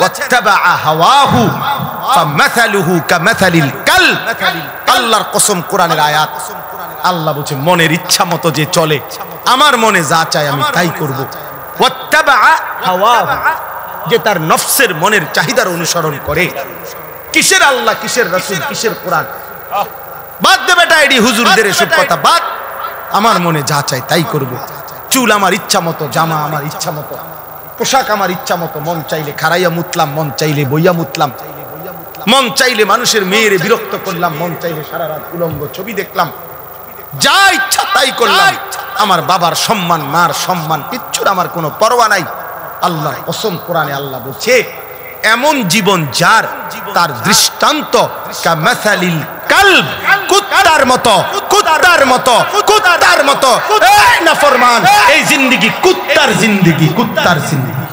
ওয়াত্তাবাআ হাওয়াহু ফামাসালুহু কামাসালিল কালব। আল্লাহর কসম, কোরআনের আয়াত। আল্লাহ বলছে মনের ইচ্ছা মতো যে চলে, আমার মনে যা চায় আমি তাই করব। ওয়াত্তাবাআ হাওয়াহু, যে তার নফসের মনের চাহিদার অনুসরণ করে। কিসের আল্লাহ, কিসের রাসূল, কিসের কোরআন? বাদ দে বেটা, এডি হুজুরদের এসব কথা বাদ। আমার মনে যা চায় তাই করব। চুল আমার ইচ্ছা মতো, জামা আমার ইচ্ছা মতো, পোশাক আমার ইচ্ছা মতো। মন চাইলে খাড়াইয়া মুতলাম, মন চাইলে বইয়া মুতলাম, মন চাইলে মানুষের মেয়েরে বিরক্ত করলাম, মন চাইলে সারা রাত উলঙ্গ ছবি দেখলাম, যা ইচ্ছা তাই করলাম। আমার বাবার সম্মান, মার সম্মান, কিচ্ছুর আমার কোনো পরোয়া নাই। আল্লাহর কসম, কোরআনে আল্লাহ বলছে এমন জীবন যার, তার দৃষ্টান্ত কামাসালিল কালব, কুত্তার মতো, কুত্তার মতো, কুত্তার মতো। এই নাফরমান, এই জিন্দেগি কুত্তার জিন্দেগি, কুত্তার জিন্দেগি।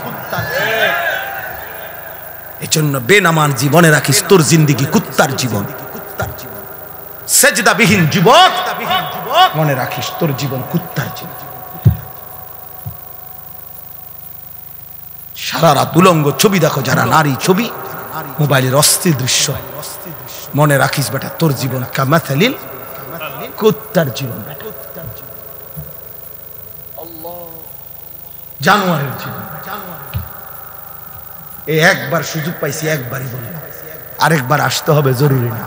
এজন্য বেনামাজ জীবনে রাখিস, তোর জিন্দেগি কুত্তার জীবন। সেজদাবিহীন যুবক মনে রাখিস, তোর জীবন কুত্তার জীবন। সারা রাত উলঙ্গ ছবি দেখো যারা, নারী ছবি, মোবাইলের অস্থির দৃশ্য, মনে রাখিস বেটা তোর জীবন কামাসালিল কুত্তার জীবন, জানোয়ারের জীবন। এই একবার সুযোগ পাইছি, একবারই বললাম, আরেকবার আসতে হবে জরুরি না,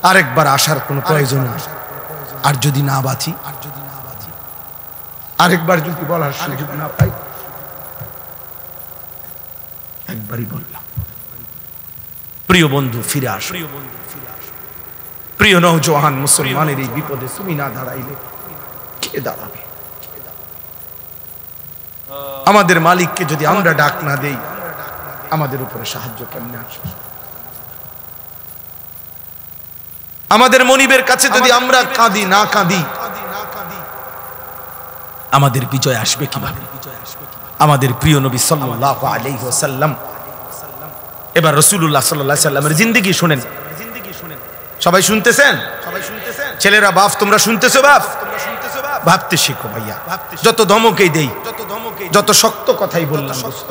আরেকবার আসার কোনো প্রয়োজন নেই। আর যদি না বাঁচি, আরেকবার যদি বলার সুযোগ না পাই, একবারই বললাম। প্রিয় বন্ধু, ফিরে আস। প্রিয় নওজোয়ান মুসলমানের এই বিপদে তুমি না দাঁড়াইলে কে দাঁড়াবে? আমাদের মালিককে যদি আমরা ডাক না দেই, আমাদের উপরে সাহায্য কেমনে আসবে? আমাদের মনিবের কাছে যদি আমরা কাঁদি না কাঁদি, আমাদের বিজয় আসবে কিভাবে? আমাদের প্রিয় নবী সাল্লাল্লাহু আলাইহি ওয়াসাল্লাম, এবার রাসূলুল্লাহ সাল্লাল্লাহু আলাইহি ওয়াসাল্লামের জিন্দেগি শুনেন। সবাই শুনতেছেন? ছেলেরা, বাপ তোমরা শুনতেছো? বাপ ভাবতে শিখো ভাইয়া। যত ধমকেই দেই, যত শক্ত কথাই বললাম, দোস্ত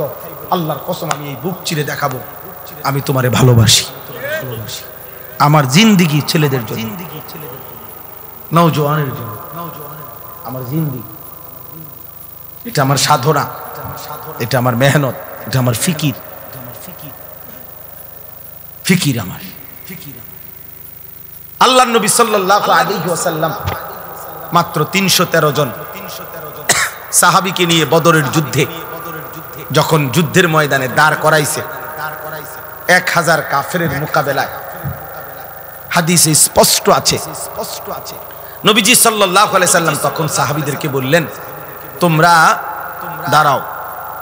আল্লাহর কসম আমি এই বুক চিরে দেখাবো আমি তোমারে ভালোবাসি। আমার জিন্দেগি ছেলেদের জন্য, নওজোয়ানের জন্য, আমার জিন্দেগি, এটা আমার সাধনা, এটা আমার মেহনত, এটা আমার ফিকির, ফিকির আমার। আল্লাহর নবী সাল্লাল্লাহু আলাইহি ওয়াসাল্লাম মাত্র 313 জন সাহাবীকে নিয়ে বদরের যুদ্ধে যখন যুদ্ধের ময়দানে দাঁড় করাইছে, 1000 কাফেরের মোকাবেলায়, হাদিসে স্পষ্ট আছে, নবীজি সাল্লাল্লাহু আলাইহি সাল্লাম তখন সাহাবীদেরকে বললেন, তোমরা দাঁড়াও,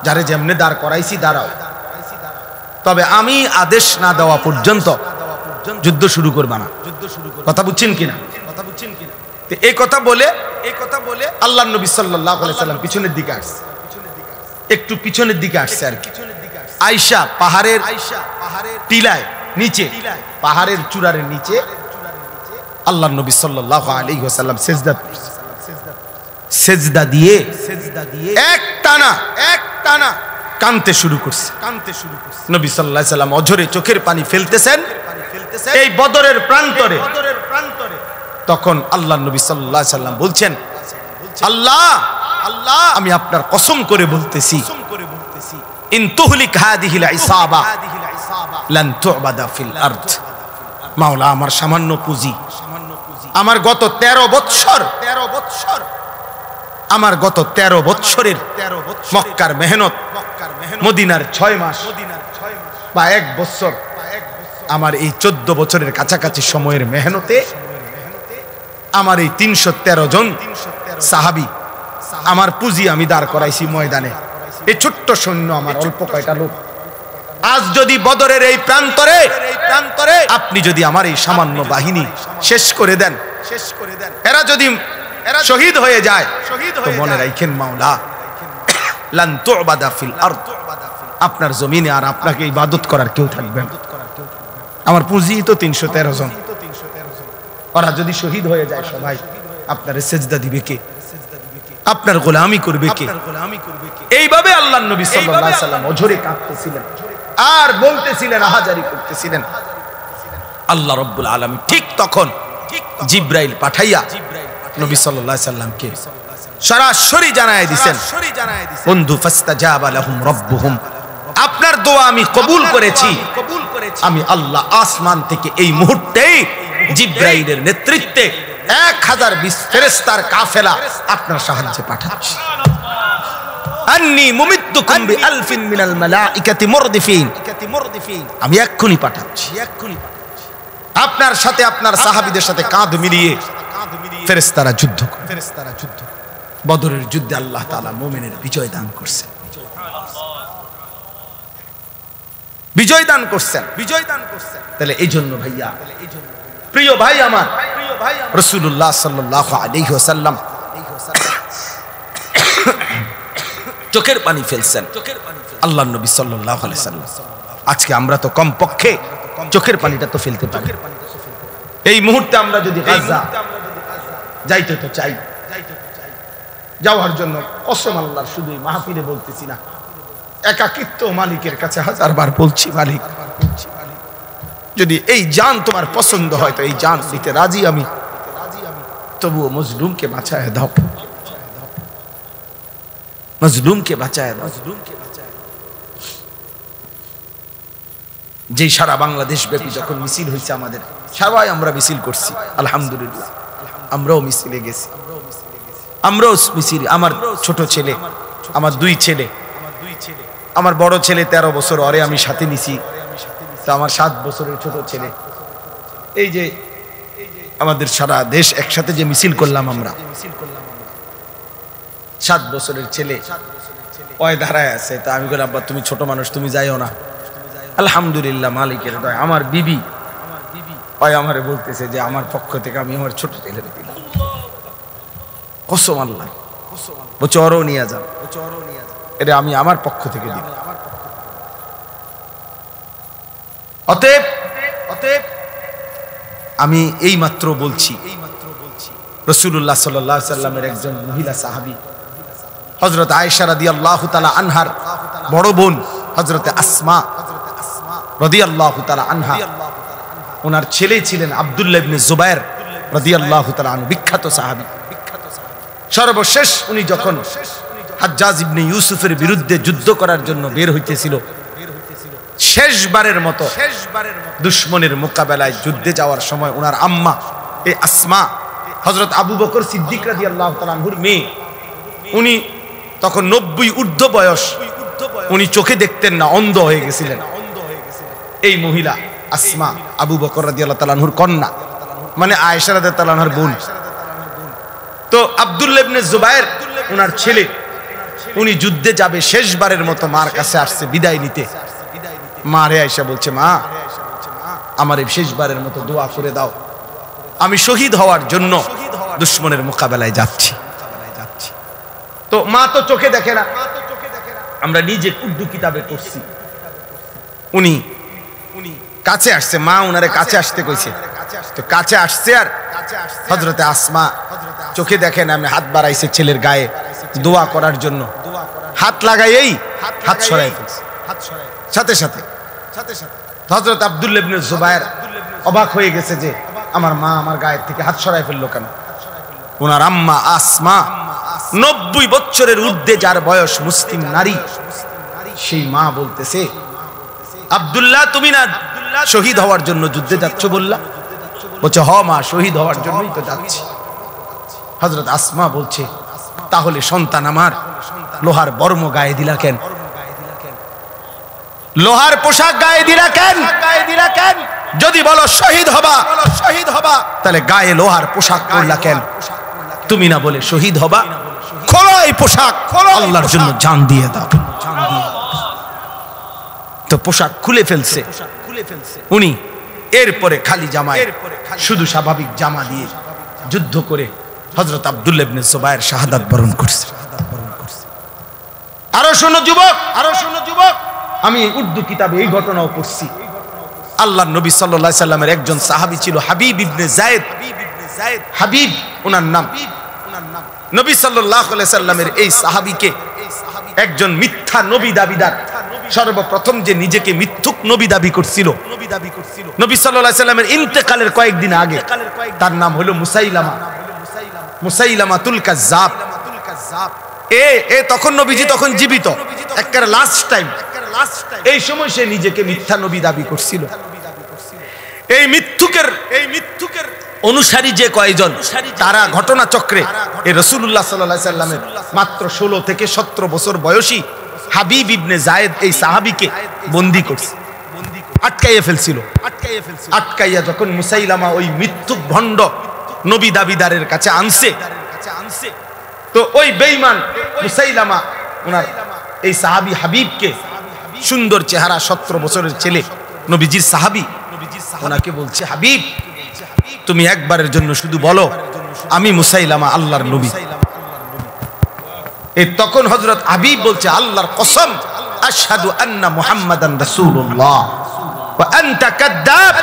যারে যেমনে দাঁড় করাইছি দাঁড়াও, তবে আমি আদেশ না দেওয়া পর্যন্ত যুদ্ধ শুরু করবা না। কথা বুঝছেন কিনা? এই কথা বলে আল্লাহর নবী সাল্লাল্লাহু আলাইহি সাল্লাম পিছনের দিকে আসছে, একটু পিছনের দিকে আসছে আর কি। আয়েশা পাহাড়ের টিলায় নিচে, পাহাড়ের চূড়ার নিচে আল্লাহর নবী সাল্লাল্লাহু আলাইহি ওয়াসাল্লাম সেজদা দিয়ে এক টানা কাঁদতে শুরু করছে। নবী সাল্লাল্লাহু আলাইহি সাল্লাম অঝরে চোখের পানি ফেলতেছেন এই বদরের প্রান্তরে। তখন আল্লাহর নবী সাল্লাল্লাহু আলাইহি সাল্লাম বলছেন, আল্লাহ আমি আপনার কসম করে বলতেছি, ইন তুহলিক হাদিহিল ইসাবা লান তু'বাদা ফিল আরদ। মাওলা, আমার সামান্য পুঁজি, আমার গত 13 বৎসর, আমার গত 13 বৎসরের মক্কার মেহনত, মদিনার 6 মাস বা 1 বছর, আমার এই 14 বছরের কাছাকাছি সময়ের মেহনতে আমার এই 313 জন সাহাবী, আমার পুঁজি আমি দাঁড় করাইছি ময়দানে। এই ছোট্ট সৈন্য, আমার অল্প কয়টা লোক, আজ যদি বদরের এই প্রান্তরে আপনি যদি আমার এই সামান্য বাহিনী শেষ করে দেন, এরা যদি শহীদ হয়ে যায়, তো মনে রাখেন মাওলা, লান তু'বাদা ফিল আরদ, আপনার জমিনে আর আপনাকে ইবাদত করার কেউ থাকবে না। আমার পুঁজি তো 313 জন, ওরা যদি শহীদ হয়ে যায় সবাই, আপনার সেজদা দিবে কে? আপনার গোলামি করবে কে? এইভাবে আল্লাহর নবী সাল্লাল্লাহু আলাইহি সাল্লাম অঝরে কাঁদতেছিলেন আর বলতেছিলেন, আহাজারি করতেছিলেন। আল্লাহ রাব্বুল আলামিন ঠিক তখন জিবরাইল পাঠাইয়া নবী সাল্লাল্লাহু আলাইহি সাল্লামকে সরাসরি জানায় দিবেন, বন্ধু ফাস্তাজাবা লাহুম রাব্বুহুম, আপনার দোয়া আমি কবুল করেছি। আমি আল্লাহ আসমান থেকে এই মুহূর্তেই জিবরাইলের নেতৃত্বে 1020 ফেরেশতার কাফেলা আপনার সাহায্যে পাঠাচ্ছি। আন্নী মুমিদ্দুকুম বিআলফিন মিনাল মালাইকাতি মুরদিফিন, আমি এক্ষুনি পাঠাচ্ছি। আপনার সাথে আপনার সাহাবীদের সাথে কাঁধ মিলিয়ে ফেরেশতারা যুদ্ধ করে। বদরের যুদ্ধে আল্লাহ তাআলা মুমিনের বিজয় দান করছেন, বিজয় দান করছেন। তাহলে এই জন্য ভাইয়া, প্রিয় ভাই আমার, রাসূলুল্লাহ সাল্লাল্লাহু আলাইহি ওয়াসাল্লাম চোখের পানি ফেলছেন আল্লাহর নবী সাল্লাল্লাহু আলাইহি ওয়াসাল্লাম। আজকে আমরা তো কম পক্ষে চোখের পানিটা তো ফেলতে পারি। এই মুহূর্তে আমরা যদি গাজা যাইতে তো চাই, যাওয়ার জন্য কসম আল্লাহর, শুধু মাহফিলে বলতেছি না, একাকিত্ব মালিকের কাছে হাজারবার বলছি, মালিক যদি এই জান তোমার পছন্দ হয় তো এই জান দিতে রাজি আমি, তবুও মজলুমকে বাঁচায় দাও, মজলুমকে বাঁচায় দাও। যে সারা বাংলাদেশ ব্যাপী যখন মিছিল হয়েছে, আমাদের সবাই আমরা মিছিল করছি, আলহামদুলিল্লাহ আমরাও মিছিলে গেছি, আমরাও মিছিল। আমার ছোট ছেলে, আমার 2 ছেলে, আমার বড় ছেলে 13 বছর, ওরে আমি সাথে নিছি। তো আমার 7 বছরের ছোট ছেলে, এই যে আমাদের সারা দেশ একসাথে যে মিছিল করলাম আমরা, 7 বছরের ছেলে ওই ধারায় আছে। তা আমি বলি, আব্বা তুমি ছোট মানুষ, তুমি যাইও না। আলহামদুলিল্লাহ মালিকের দয়া, আমার বিবি ওই আমারে বলতেছে যে আমার পক্ষ থেকে আমি আমার ছোট ছেলের দিলাম, কসম আল্লাহ, বলছে ওরও নিয়ে যান, এটা আমি আমার পক্ষ থেকে দিই। অতএব আমি এই মাত্র বলছি, রাসূলুল্লাহ সাল্লাল্লাহু আলাইহি সাল্লামের একজন মহিলা সাহাবী হযরত আয়েশা রাদিয়াল্লাহু তাআলা আনহার বড় বোন হযরত আসমা রাদিয়াল্লাহু তাআলা আনহা, ওনার ছেলে ছিলেন আব্দুল্লাহ ইবনে জুবায়ের রাদিয়াল্লাহু তাআলা আনহু, বিখ্যাত সাহাবী। সর্বশেষ উনি যখন হাজ্জাজ ইবনে ইউসুফের বিরুদ্ধে যুদ্ধ করার জন্য বের হইতেছিল, শেষবারের মতো দুশমনের মোকাবেলায় যুদ্ধে যাওয়ার সময় ওনার আম্মা এই আসমা হযরত আবু বকর সিদ্দিক রাদিয়াল্লাহু তাআলা আনহুর মেয়ে, উনি তখন 90 ঊর্ধ্ব বয়স, উনি চোখে দেখতেন না, অন্ধ হয়ে গেছিলেন। এই মহিলা আসমা আবু বকর রাদিয়াল্লাহু তাআলা আনহুর কন্যা, মানে আয়েশা রাদিয়াল্লাহু তাআলা আনহার বোন। তো আব্দুল্লাহ ইবনে জুবায়ের ওনার ছেলে, উনি যুদ্ধে যাবে, শেষবারের মতো মার কাছে আসছে বিদায় নিতে। মারে আয়েশা বলছে, মা আমার এই শেষবারের মতো দোয়া করে দাও, আমি শহীদ হওয়ার জন্য দুশমনের মোকাবেলায় যাচ্ছি। তো মা তো চোখে দেখে না, আমরা নিজে উর্দু কিতাবে পড়ছি। উনি কাছে আসছে, মা উনারে কাছে আসতে কইছে, তো কাছে আসছে, আর হযরতে আসমা চোখে দেখেন, আমি হাত বাড়াইছে ছেলের গায়ে দোয়া করার জন্য, হাত লাগাইয়েই হাত সরাই ফেলছে। সাথে সাথে হযরত আব্দুল্লাহ ইবনে জুবায়ের অবাক হয়ে গেছে যে আমার মা আমার গায়ের থেকে হাত সরাই ফেললো কেন। ওনার আম্মা আসমা 90 বছরের ঊর্ধ্বে যার বয়স, মুসলিম নারী, সেই মা বলতেছে, আব্দুল্লাহ তুমি না শহীদ হওয়ার জন্য যুদ্ধে যাচ্ছ বললা? বলছে, হ মা, শহীদ হওয়ার জন্যই তো যাচ্ছি। হযরত আসমা বলছে, তাহলে সন্তান আমার লোহার বর্ম গায়ে দিলা কেন? লোহার পোশাক গায়ে দিলা কেন? যদি বলো শহীদ হবা, তাহলে গায়ে লোহার পোশাক পরলা কেন? তুমি না বলে শহীদ হবা, খোলো এই পোশাক, আল্লাহর জন্য জান দিয়ে দাও। তো পোশাক খুলে ফেলছে উনি। এরপরে খালি জামায়, শুধু স্বাভাবিক জামা দিয়ে যুদ্ধ করে হযরত আব্দুল্লাহ ইবনে জুবায়ের শাহাদাত বরণ করছে। আরো শোনো যুবক, আমি উর্দু কিতাবে এই ঘটনাও পড়ছি। আল্লাহর নবী সাল্লাল্লাহু আলাইহি সাল্লামের একজন সাহাবী ছিল হাবিব ইবনে যায়েদ, হাবিব ওনার নাম। নবী সাল্লাল্লাহু আলাইহি সাল্লামের এই সাহাবীকে একজন মিথ্যা নবী দাবিদার, সর্বপ্রথম যে নিজেকে মিথ্যুক নবী দাবি করছিল নবী সাল্লাল্লাহু আলাইহি সাল্লামের ইন্তেকালের কয়েকদিন আগে, তার নাম হলো মুসাইলামাতুল কাজ্জাব। তখন নবীজি তখন জীবিত, একেবারে লাস্ট টাইম। এই সময় সে নিজেকে মিথ্যা নবী দাবি করছিল। এই মিথ্যুকের অনুসারী যে কয়েকজন, তারা ঘটনা চক্রে এই রাসূলুল্লাহ সাল্লাল্লাহু আলাইহি সাল্লামের মাত্র 16 থেকে 17 বছর বয়সী হাবিব ইবনে যায়েদ এই সাহাবীকে বন্দী করছে, আটকাইয়া ফেলছিল। আটকাইয়া যখন মুসাইলামা ওই মিথ্যুক ভণ্ড নবী দাবিদারের কাছে আনছে, তো ওই বেঈমান মুসাইলামা ওনার এই সাহাবী হাবিবকে, সুন্দর চেহারা 17 বছরের ছেলে, নবীজির সাহাবী, ওনাকে বলছে, হাবিব তুমি একবারের জন্য শুধু বলো আমি মুসাইলামা আল্লাহর নবী। এই তখন হযরত হাবিব বলছে, আল্লাহর কসম, আশহাদু আন্না মুহাম্মাদান রাসূলুল্লাহ ওয়া আনতা কাদ্দাব,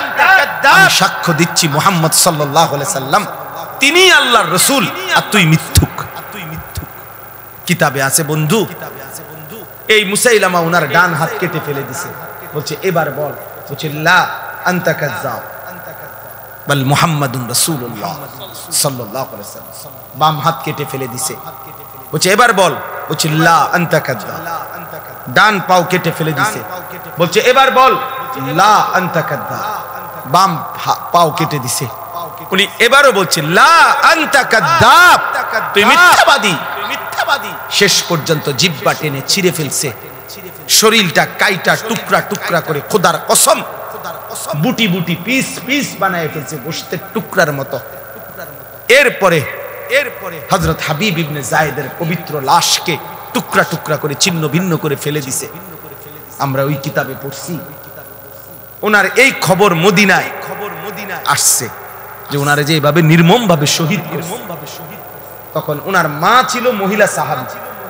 আমি সাক্ষ্য দিচ্ছি মুহাম্মদ সাল্লাল্লাহু আলাইহি সাল্লাম তিনি আল্লাহর রাসূল আর তুই মিথ্যুক। কিতাবে আছে বন্ধু, এই মুসাইলামা ওনার ডান হাত কেটে ফেলে দিছে, বলছে এবার বল, বলছে লা আনতা কাজ্জাব বাল মুহাম্মাদুর রাসূলুল্লাহ সাল্লাল্লাহু আলাইহি সাল্লাম। বাম হাত কেটে ফেলে দিছে, বলছে এবার বল, বলছে লা আনতা কাজ্জাব। ডান পাও কেটে ফেলে দিছে, বলছে এবার বল, লা আনতা কাজ্জাব। বাম পাও কেটে দিছে, উনি এবারও বলছে লা আনতা কাজ্জাব, তুই মিথ্যাবাদী। শেষ পর্যন্ত জিহ্বা টেনে ছিঁড়ে ফেলছে, শরীরটা কাইটা টুকরা টুকরা করে, খোদার কসম বুটি বুটি পিস পিস বানায় ফেলছে, গোশতের টুকরার মতো। এরপরে হযরত হাবিব ইবনে যায়েদের পবিত্র লাশকে টুকরা টুকরা করে ছিন্ন ভিন্ন করে ফেলে দিছে। আমরা ওই কিতাবে পড়ছি, ওনার এই খবর মদিনায় আসছে যে ওনারে যে এভাবে নির্মম ভাবে শহীদ করছে। তখন ওনার মা ছিল মহিলা সাহাবী,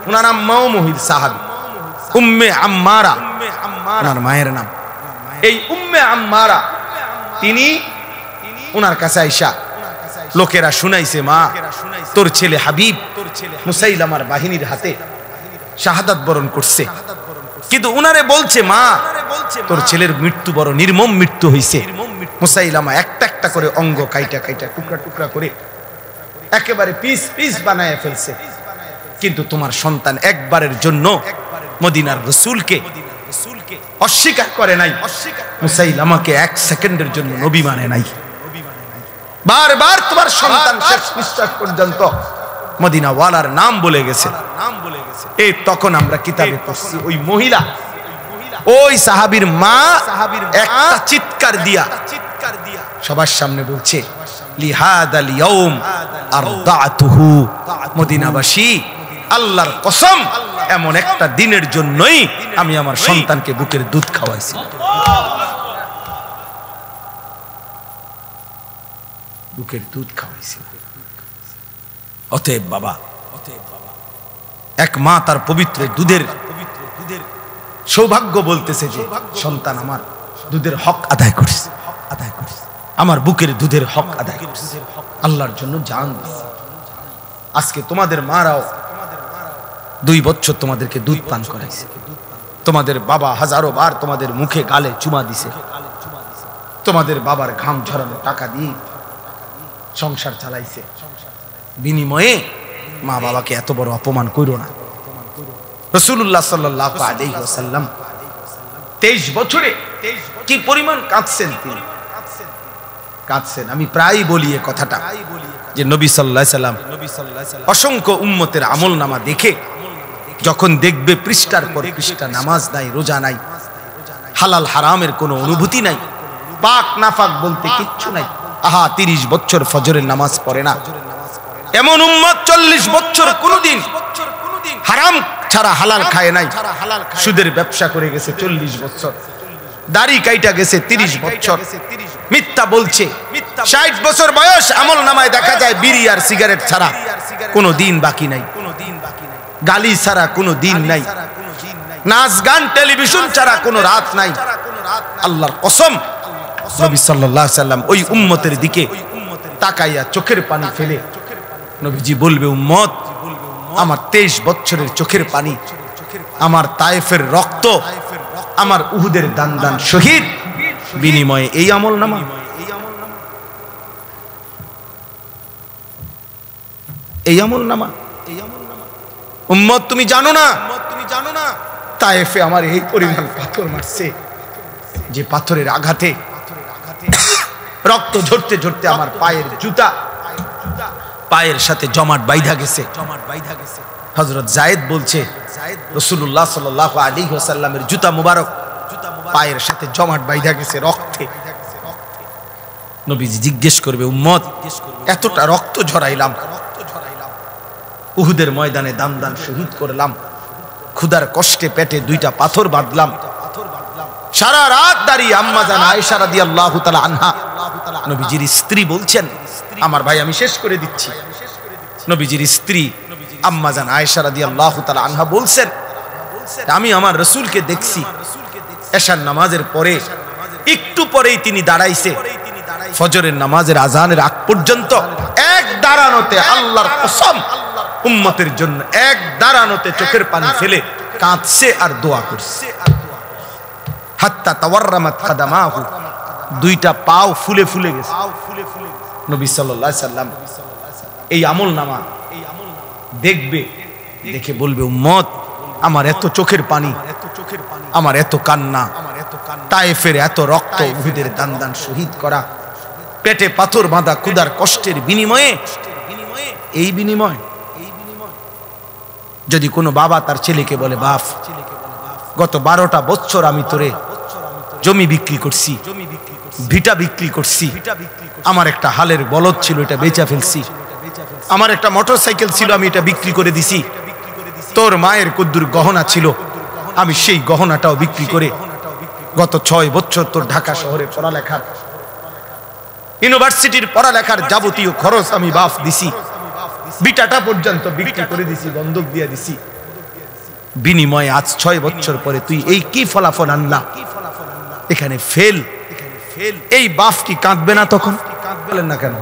ওনার আম্মাও মহিলা সাহাবী, উম্মে আম্মারা ওনার মায়ের নাম। এই উম্মে আম্মারা তিনি ওনার কাছে আইসা লোকেরা শুনাইছে, মা তোর ছেলে হাবিব মুসাইলামার বাহিনীর হাতে শাহাদাত বরণ করছে, কিন্তু উনারে বলছে, মা তোর ছেলের মৃত্যু বড় নির্মম মৃত্যু হইছে। মুসাইলামা একটা একটা করে অঙ্গ কাইটা কাইটা টুকরা টুকরা করে একেবারে পিস পিস বানায় ফেলছে, কিন্তু তোমার সন্তান একবারের জন্য মদিনার রাসূলকে অস্বীকার করে নাই, মুসাইলামাকে এক সেকেন্ডের জন্য নবী মানে নাই। বারবার তোমার সন্তান শেষ নিঃশ্বাস পর্যন্ত মদিনা ওয়ালার নাম বলে গেছে। এই তখন আমরা কিতাবে পড়ছি, ওই মহিলা, ওই সাহাবীর মা একটা চিৎকার দিয়া সবার সামনে বলছে, লিহাদাল ইয়াউম আরদাতুহু, মদিনাবাসী আল্লাহর কসম এমন একটা দিনের জন্যই আমি আমার সন্তানকে বুকের দুধ খাওয়াইছি। বুকের দুধ খাওয়াইছি। অতএব বাবা, এক মা তার পবিত্র দুধের সৌভাগ্য বলতেছে যে সন্তান আমার দুধের হক আদায় করছে, আমার বুকের দুধের হক আদায় করছে, আল্লাহর জন্য জান দিছে। আজকে তোমাদের মারাও 2 বছর তোমাদেরকে দুধ পান করাইছে, তোমাদের বাবা হাজারো বার তোমাদের মুখে গালে চুমা দিছে, তোমাদের বাবার ঘাম ঝরানো টাকা দিয়ে সংসার চালাইছে। বিনিময়ে মা বাবাকে এত বড় অপমান কইরো না। রাসূলুল্লাহ সাল্লাল্লাহু আলাইহি ওয়াসাল্লাম 23 বছরে কি পরিমাণ কাঁদছেন, তিনি কাঁদছেন। আমি প্রায় বলি এই কথাটা যে নবী সাল্লাল্লাহু আলাইহি সাল্লাম অসংখ্য উম্মতের আমলনামা দেখে যখন দেখবে পৃষ্ঠার পর পৃষ্ঠা নামাজ নাই, রোজা নাই, হালাল হারামের কোনো অনুভূতি নাই, পাক নাফাক বলতে কিচ্ছু নাই, আহা 30 বছর ফজরের নামাজ পড়ে না এমন উম্মত 40 বছর কোনদিন হারাম ছাড়া হালাল খায় নাই, সুদের ব্যবসা করে গেছে 40 বছর, দাড়ি কাইটা গেছে 30 বছর, মিথ্যা বলছে 60 বছর বয়স, আমল নামায় দেখা যায় বিড়ি আর সিগারেট ছাড়া কোনো দিন বাকি নাই, গালি ছাড়া কোনো দিন নাই, নাচ গান টেলিভিশন ছাড়া কোনো রাত নাই। আল্লাহর কসম নবী সাল্লাল্লাহু আলাইহি সাল্লাম ওই উম্মতের দিকে তাকাইয়া চোখের পানি ফেলে নবীজি বলবে, উম্মত আমার 23 বছরের চোখের পানি, আমার তায়েফের রক্ত, আমার উহুদের দান দান শহীদ বিনিময়ে এই আমল নামা। এই আমল নামা। উম্মত তুমি জানো না, তায়েফে আমার এই পরিমাণ পাথর মারছে, যে পাথরের আঘাতে রক্ত ঝরতে ঝরতে আমার পায়ের জুতা পায়ের সাথে জমাট বাইধা গেছে। হযরত যায়েদ বলছে রাসূলুল্লাহ সাল্লাল্লাহু আলাইহি ওয়াসাল্লামের জুতা মুবারক পায়ের সাথে জমাট বাইধা গেছে রক্তে। নবীজি জিজ্ঞেস করবে, উম্মত এতটা রক্ত ঝরাইলাম, উহুদের ময়দানে দান দান শহীদ করলাম, ক্ষুধার কষ্টে পেটে 2টা পাথর বাঁধলাম, সারা রাত দাঁড়িয়ে আম্মা জান আয়েশা রাদিয়াল্লাহু তাআলা আনহা নবীজির স্ত্রী বলছেন, আমার ভাই আমি শেষ করে দিচ্ছি, নবীজির স্ত্রী আম্মা জান আয়েশা রাদিয়াল্লাহু তাআলা আনহা বলছেন, আমি আমার রাসূলকে দেখছি এশার নামাজের পরে একটু পরেই তিনি দাঁড়াইছে, ফজরের নামাজের আজানের আগ পর্যন্ত এক দাঁড়ানোতে, আল্লাহর কসম উম্মতের জন্য এক দাঁড়ানোতে চোখের পানি ফেলে কাঁদছে আর দোয়া করছে। হাত্তা তাওয়াররামাত কাদামাহু, 2টা পাও ফুলে ফুলে গেছে। নবী সাল্লাল্লাহু আলাইহি সাল্লাম এই আমল নামা দেখবে, দেখে বলবে, উম্মত আমার এত চোখের পানি, আমার এত কান্না, তায়েফের এত রক্ত, উহুদের দান দান শহীদ করা, পেটে পাথর বাঁধা, ক্ষুধার কষ্টের বিনিময়ে, এই বিনিময় যদি কোনো বাবা তার ছেলেকে বলে, বাপ গত 12টা বছর আমি তোরে জমি বিক্রি করছি, ভিটা বিক্রি করছি, আমার একটা হালের বলদ ছিল এটা বেচা ফেলছি, আমার একটা মোটরসাইকেল ছিল আমি এটা বিক্রি করে দিছি, তোর মায়ের কদ্দুর গহনা ছিল আমি সেই গহনাটাও বিক্রি করে গত 6 বছর তোর ঢাকা শহরে পড়ালেখার, ইউনিভার্সিটির পড়ালেখার যাবতীয় খরচ আমি বাপ দিছি, বিটাটা পর্যন্ত বিক্রি করে দিছি, বন্ধক দিয়ে দিছি, বিনিময়ে আজ 6 বছর পরে তুই এই কি ফলাফল আনলা, এখানে ফেল। এই বাপ কি কাঁদবে না তখন? বলেন না কেন?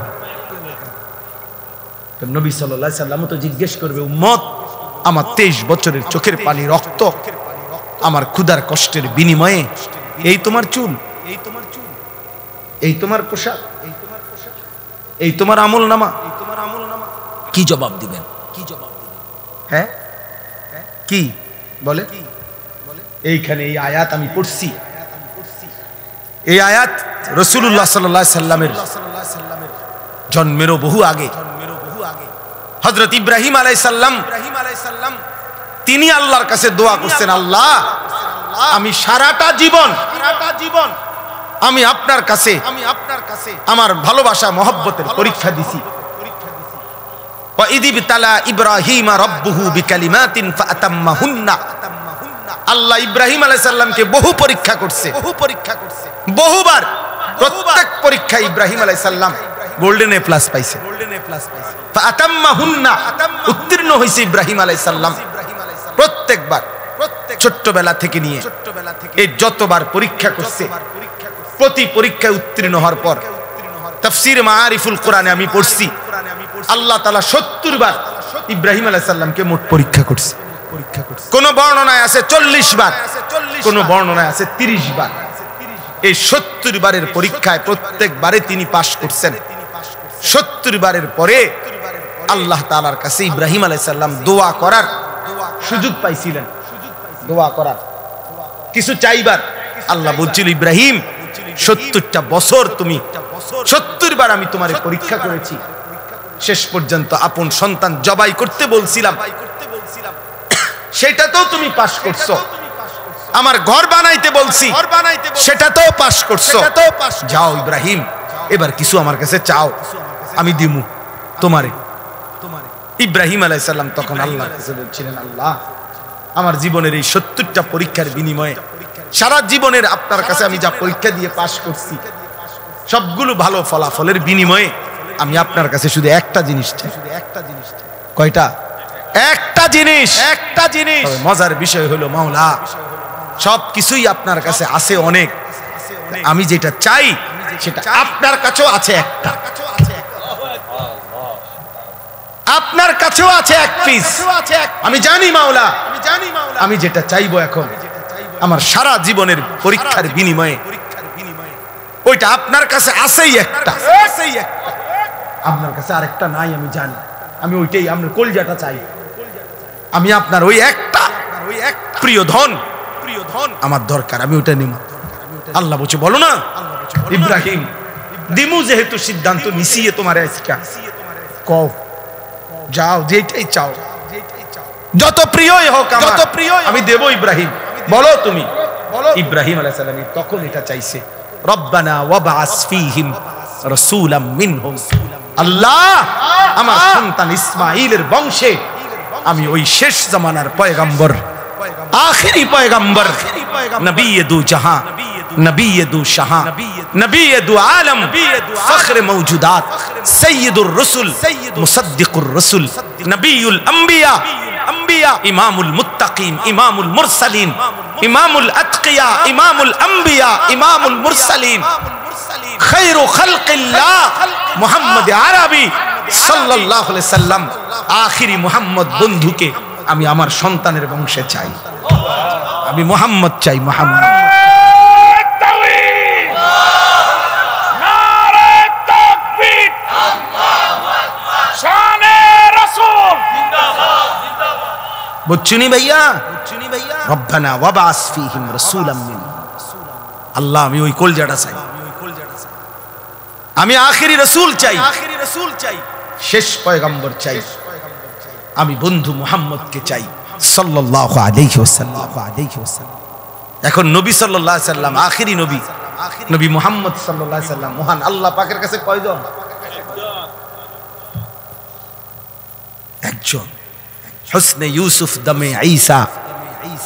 নবী সাল্লাল্লাহু আলাইহি সাল্লাম তো জিজ্ঞেস করবে, উম্মত আমার 23 বছরের চোখের পানি, রক্ত, আমার ক্ষুধার কষ্টের বিনিময়ে এই তোমার চুল, এই তোমার পোশাক, এই তোমার আমল নামা, কি জবাব দিবেন? হ্যাঁ কি বলে? এইখানে এই আয়াত আমি পড়ছি, এই আয়াত রাসূলুল্লাহ সাল্লাল্লাহু আলাইহি সাল্লামের জন্মেরও বহু আগে। হযরত ইব্রাহিম আলাইহিস সালাম তিনি আল্লাহর কাছে দোয়া করছেন, আল্লাহ আমি সারাটা জীবন আমি আপনার কাছে আমার ভালোবাসা মহব্বতের পরীক্ষা দিছি। ওয়া ইযিবতালা ইব্রাহিমা রাব্বুহু বিকালিমাতিন ফাআতাম্মাহুন্না, আল্লাহ ইব্রাহিম আলাইহিস সালামকে বহু পরীক্ষা করছে, বহুবার। প্রত্যেক পরীক্ষায় ইব্রাহিম আলাইহিস সালাম গোল্ডেন এ প্লাস পাইছে, ফাআতাম্মাহুন্না, উত্তীর্ণ হইছে ইব্রাহিম আলাইহিস সালাম প্রত্যেকবার। ছোট্টবেলা থেকে নিয়ে এই যতবার পরীক্ষা করছে, প্রতি পরীক্ষায় উত্তীর্ণ হওয়ার পর তাফসীর মাআরিফুল কোরআনে আমি পড়ছি, আল্লাহ তাআলা 70 বার ইব্রাহিম আলাইহিস সালামকে মোট পরীক্ষা করছে। কোন বর্ণনায় আছে 40 বার, কোন বর্ণনায় আছে 30 বার। এই 70 বারের পরীক্ষায় প্রত্যেকবারে তিনি পাশ করছেন। 70 বারের পরে আল্লাহ তাআলার কাছে ইব্রাহিম আলাইহিস সালাম দোয়া করার সুযোগ পাইছিলেন, দোয়া করার, কিছু চাইবার। আল্লাহ বলছিল, ইব্রাহিম 70টা বছর তুমি 70 বার আমি তোমারে পরীক্ষা করেছি, শেষ পর্যন্ত আপন সন্তান জবাই করতে বলছিলাম, সেটাতেও তুমি পাশ করছো। আমার ঘর বানাইতে বলছি, সেটাতেও পাশ করছো। যাও ইব্রাহিম, এবার কিছু আমার কাছে চাও, আমি দিমু তোমারে। ইব্রাহিম আলাইহিস সালাম তখন আল্লাহর কাছে বলছিলেন, আল্লাহ আমার জীবনের এই 70টা পরীক্ষার বিনিময়ে, সারা জীবনের আপনার কাছে আমি যা পরীক্ষা দিয়ে পাশ করছি, সবগুলো ভালো ফলাফলের বিনিময়ে আমি আপনার কাছে শুধু একটা জিনিস চাই। কয়টা? একটা জিনিস। মজার বিষয় হলো, মাওলা সবকিছুই আপনার কাছে আছে অনেক, আমি যেটা চাই সেটা আপনার কাছেও আছে একটা। আপনার কাছেও আছে এক পিস। আমি জানি মাওলা, আমি যেটা চাইবো এখন আমার সারা জীবনের পরীক্ষার বিনিময়ে, ওইটা আপনার কাছে আছেই একটা, আপনার কাছে আরেকটা নাই আমি জানি। আমি ওইটাই, আপনার কলজাটা চাই। আমি আপনার ওই একটা প্রিয় ধন আমার দরকার, আমি ওইটা নিব। আল্লাহ বলছে বলো না ইব্রাহিম, দিমু যেহেতু সিদ্ধান্ত নিছিয়ে তোমার আজকে কও, যাও যেটাই চাও, যত প্রিয়ই হোক, যত প্রিয় আমি দেব ইব্রাহিম, বলো তুমি। ইব্রাহিম আলাইহিস সালাম তখন এটা চাইছে, রব্বানা ওয়াবআস ফীহিম রাসূলাম মিনহুম, আল্লাহ আমার সন্তান ইসমাঈলের বংশে আমি ওই শেষ জামানার পয়গম্বর, আখেরি পয়গম্বর, নবী দু জাহান, নবী দু শাহান, নবী দু আলম, ফখরে মওজুদাত, সৈয়দুর রসুল, মুসদ্দিকুর রসুল, নবীউল আম্বিয়া, ইমামুল মুত্তাকিন, ইমামুল মুরসালিন, ইমামুল আতকিয়া, ইমামুল আম্বিয়া, ইমামুল মুরসালিন, খায়রু খালকিল্লাহ মুহাম্মদ আরবি সাল্লাল্লাহু আলাইহি সাল্লাম, আখিরি মুহাম্মদ বন্ধুকে আমি আমার সন্তানের বংশে চাই। আমি মুহাম্মদ চাই, মুহাম্মদ। বুঝছুনি ভাইয়া, রব্বানা ওয়াবআস ফীহিম রাসূলাম মিনহুম, আল্লাহ আমি ওই কলজাটা চাই, আমি আখেরি রাসূল চাই, শেষ পয়গম্বর চাই, আমি বন্ধু মুহাম্মদকে চাই সাল্লাল্লাহু আলাইহি ওয়াসাল্লাম। এখন নবী সাল্লাল্লাহু আলাইহি ওয়াসাল্লাম আখেরি নবী, নবী মুহাম্মদ সাল্লাল্লাহু আলাইহি ওয়াসাল্লাম মহান আল্লাহ পাকের কাছে কয়জন? একজন। হুসনে ইউসুফ দমে ঈসা,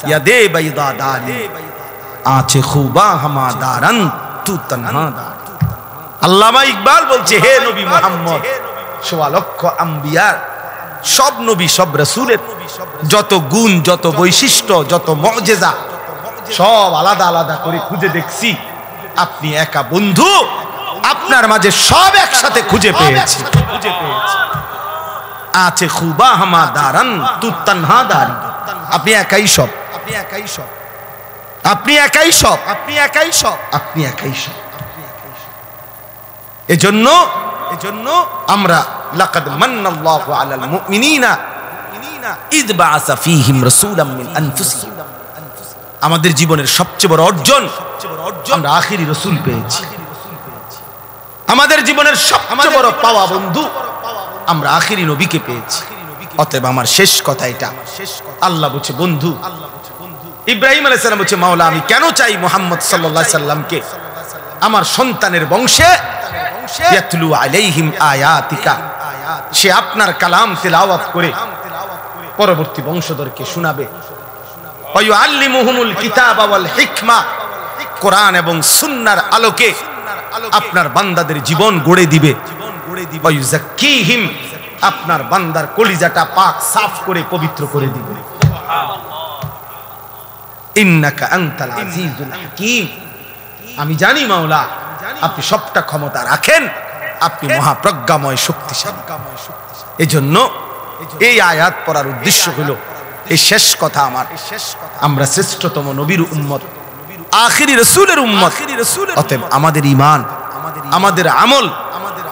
ইয়াদে বাইদা দানি, আঁচে খুবা হামাদারান তু তনহা দার। আল্লামা ইকবাল বলছে, হে নবী মুহাম্মদ, সোয়া লক্ষ আম্বিয়ার, সব নবী সব রাসূলের যত গুণ, যত বৈশিষ্ট্য, যত মুআজিজা সব আলাদা আলাদা করে খুঁজে দেখছি, আপনি একা বন্ধু, আপনার মাঝে সব একসাথে খুঁজে পেয়েছি। আছে খুবা হামাদারান তু তনহা দারি, আপনি একাই সব, আপনি একাই সব, আপনি একাই সব, আপনি একাই সব, আপনি একাই সব। এজন্য আমরা লাকাদ মান্নাল্লাহু আলাল মুমিনিনা ইয বাআসা ফীহিম রাসূলাম মিন আনফুসিহিম, আমাদের জীবনের সবচেয়ে বড় অর্জন আমরা আখেরি রাসূল পেয়েছি। আমাদের জীবনের সবচেয়ে বড় পাওয়া বন্ধু আমরা আখেরি নবীকে পেয়েছি। অতএব আমার শেষ কথা এটা, আল্লাহ বলছে বন্ধু, ইব্রাহিম আলাইহিস সালাম বলছে মাওলা আমি কেন চাই মুহাম্মদ সাল্লাল্লাহু আলাইহি সাল্লামকে আমার সন্তানের বংশে, ইয়াতলু আলাইহিম আয়াতিকা, সে আপনার কালাম তেলাওয়াত করে পরবর্তী বংশধরকে শোনাবে, ওয়া ইউআল্লিমুহুমুল কিতাবা ওয়াল হিকমা, কোরআন এবং সুন্নাহর আলোকে আপনার বান্দাদের জীবন গড়ে দিবে, ওয়া ইউযাক্কিহিম, আপনার বান্দার কলিজাটা পাক সাফ করে পবিত্র করে দিবে। ইন্নাকা আনতাল আজিজুল হাকীম, আমি জানি মাওলা আপনি সবটা ক্ষমতা রাখেন, আপনি মহাপ্রজ্ঞাময় শক্তিশালী। এজন্য এই আয়াত পড়ার উদ্দেশ্য হলো এই শেষ কথা আমার, আমরা শ্রেষ্ঠতম নবীর উম্মত, আখেরি রাসূলের উম্মত। অতএব আমাদের ঈমান, আমাদের আমল,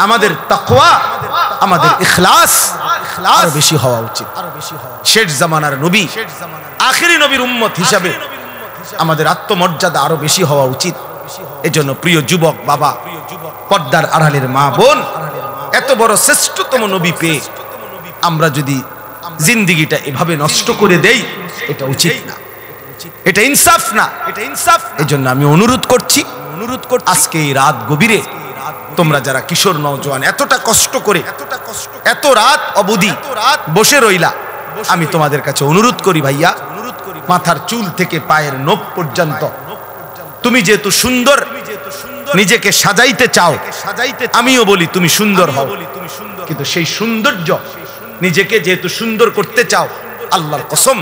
আমাদের তাকওয়া, আমাদের ইখলাস আরো বেশি হওয়া উচিত। শেষ জামানার নবী, আখেরি নবীর উম্মত হিসাবে আমাদের আত্মমর্যাদা আরো বেশি হওয়া উচিত। এজন্য প্রিয় যুবক বাবা, পর্দার আড়ালের মা বোন, এত বড় শ্রেষ্ঠতম নবী পেয়ে আমরা যদি জিন্দেগিটা এভাবে নষ্ট করে দেই, এটা উচিত না, এটা ইনসাফ না, এটা ইনসাফ। এজন্য আমি অনুরোধ করছি, আজকে এই রাত গভীরে তোমরা যারা কিশোর নওজোয়ান এতটা কষ্ট করে, এত রাত অবধি বসে রইলা, আমি তোমাদের কাছে অনুরোধ করি ভাইয়া, মাথার চুল থেকে পায়ের নখ পর্যন্ত তুমি যেহেতু সুন্দর নিজেকে সাজাইতে চাও, আমিও বলি তুমি সুন্দর হও, কিন্তু সেই সৌন্দর্য নিজেকে যেহেতু সুন্দর করতে চাও, আল্লাহর কসম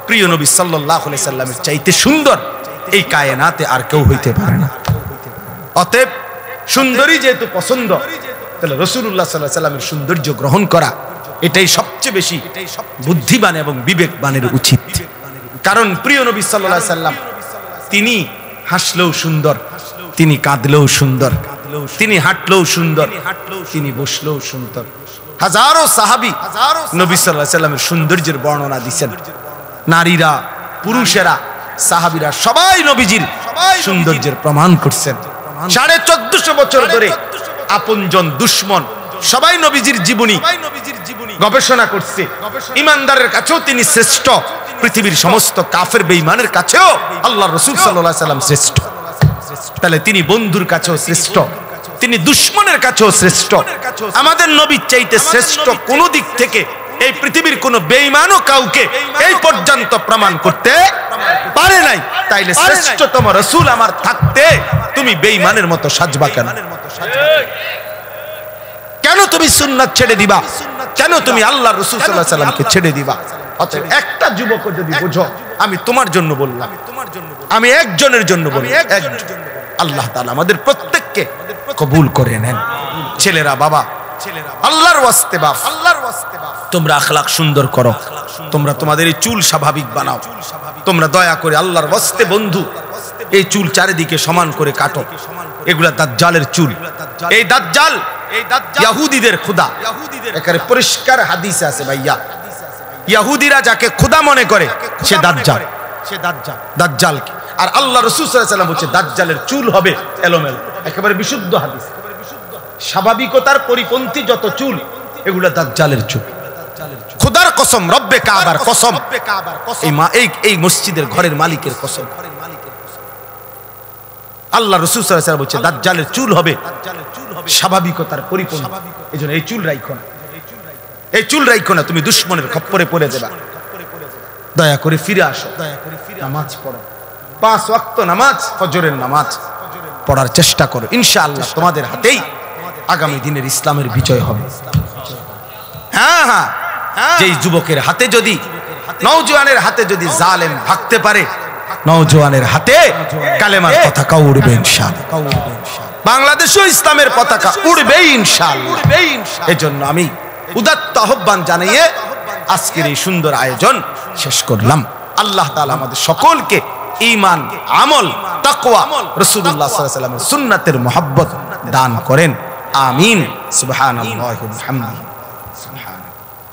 প্রিয় নবী সাল্লাল্লাহু আলাইহি সাল্লামের চাইতে সুন্দর এই কায়নাতে আর কেউ হইতে পারে না। অতএব সুন্দরী যেহেতু পছন্দ, তাহলে রাসূলুল্লাহ সাল্লাল্লাহু আলাইহি সাল্লামের সৌন্দর্য গ্রহণ করা এটাই সবচেয়ে বেশি বুদ্ধিমান এবং বিবেকবানের উচিত। কারণ প্রিয় নবী সাল্লাল্লাহু আলাইহি সাল্লাম তিনি হাসলেও সুন্দর, তিনি কাঁদলেও সুন্দর, তিনি হাঁটলেও সুন্দর, তিনি বসলেও সুন্দর। হাজারো সাহাবী নবী সাল্লাল্লাহু আলাইহি সাল্লামের সৌন্দর্যের বর্ণনা দিয়েছেন। নারীরা, পুরুষেরা, সাহাবীরা সবাই নবীজির সৌন্দর্যের প্রমাণ করছেন। 1450 বছর ধরে আপনজন দুশমন সবাই নবীজির জীবনী গবেষণা করছে। ইমানদারের কাছেও তিনি শ্রেষ্ঠ, পৃথিবীর সমস্ত কাফের বেঈমানের কাছেও আল্লাহর রাসূল সাল্লাল্লাহু আলাইহি সাল্লাম শ্রেষ্ঠ। তাহলে তিনি বন্ধুর কাছেও শ্রেষ্ঠ, তিনি দুশমনের কাছেও শ্রেষ্ঠ। আমাদের নবীর চাইতে শ্রেষ্ঠ কোন দিক থেকে এই পৃথিবীর কোন বেঈমানও কাউকে এই পর্যন্ত প্রমাণ করতে পারে নাই। তাইলে শ্রেষ্ঠতম রাসূল আমার থাকতে তুমি বেঈমানের মতো সাজবা কেন? কেন তুমি সুন্নাত ছেড়ে দিবা? কেন তুমি আল্লাহর রাসূল সাল্লাল্লাহু আলাইহি সাল্লামকে ছেড়ে দিবা? অতএব একটা যুবক যদি বুঝো, আমি তোমার জন্য বললাম, আমি একজনের জন্য বললাম, আল্লাহ তাআলা আমাদের প্রত্যেককে কবুল করে নেন। ছেলেরা, বাবা, আল্লাহর ওয়াস্তে বাপ, তোমরা আখলাক সুন্দর করো, তোমরা তোমাদের এই চুল স্বাভাবিক বানাও, তোমরা দয়া করে আল্লাহর ওয়াস্তে বন্ধু এই চুল চারিদিকে সমান করে কাটো। এগুলা দাজ্জালের চুল। এই দাজ্জাল ইহুদিদের খোদা। এখানে পরিষ্কার হাদিসে আছে ভাইয়া, ইহুদিরা যাকে খোদা মনে করে সে দাজ্জাল, দাজ্জাল। আর আল্লাহ রাসূল সাল্লাল্লাহু আলাইহি সাল্লাম বলছে দাজ্জালের চুল হবে এলোমেলো। একেবারে বিশুদ্ধ হাদিস। স্বাভাবিকতার পরিপন্থী যত চুল এগুলা দাজ্জালের চুল। খোদার কসম, রব্বে কাবার কসম, এই মসজিদের ঘরের মালিকের কসম, আল্লাহ রাসূল সাল্লাল্লাহু আলাইহি ওয়াসাল্লাম বলছে দাজ্জালের চুল হবে স্বাভাবিকতার পরিপন্থী। এজন্য এই চুল রাখো না, এই চুল রাখো না, তুমি দুশমনের খপ্পরে পড়ে যাবে। দয়া করে ফিরে আসো, নামাজ পড়ো, 5 ওয়াক্ত নামাজ, ফজরের নামাজ পড়ার চেষ্টা করো। ইনশাআল্লাহ তোমাদের হাতেই আগামী দিনের ইসলামের বিজয় হবে। হ্যাঁ হ্যাঁ, যেই যুবকের হাতে যদি, নওজোয়ানের হাতে যদি জালেম ভাগতে পারে, নওজোয়ানের হাতে কালেমার পতাকা উড়বে ইনশাআল্লাহ। বাংলাদেশেও ইসলামের পতাকা উড়বে ইনশাআল্লাহ। এজন্য আমি উদাত্ত আহ্বান জানিয়ে আজকের এই সুন্দর আয়োজন শেষ করলাম। আল্লাহ তাআলা আমাদের সকলকে ঈমান, আমল, তাকওয়া, রাসূলুল্লাহ সাল্লাল্লাহু আলাইহি ওয়াসাল্লামের সুন্নাতের মুহাব্বত দান করেন। আমিন। সুবহানাল্লাহি ওয়া বিহামদিহি।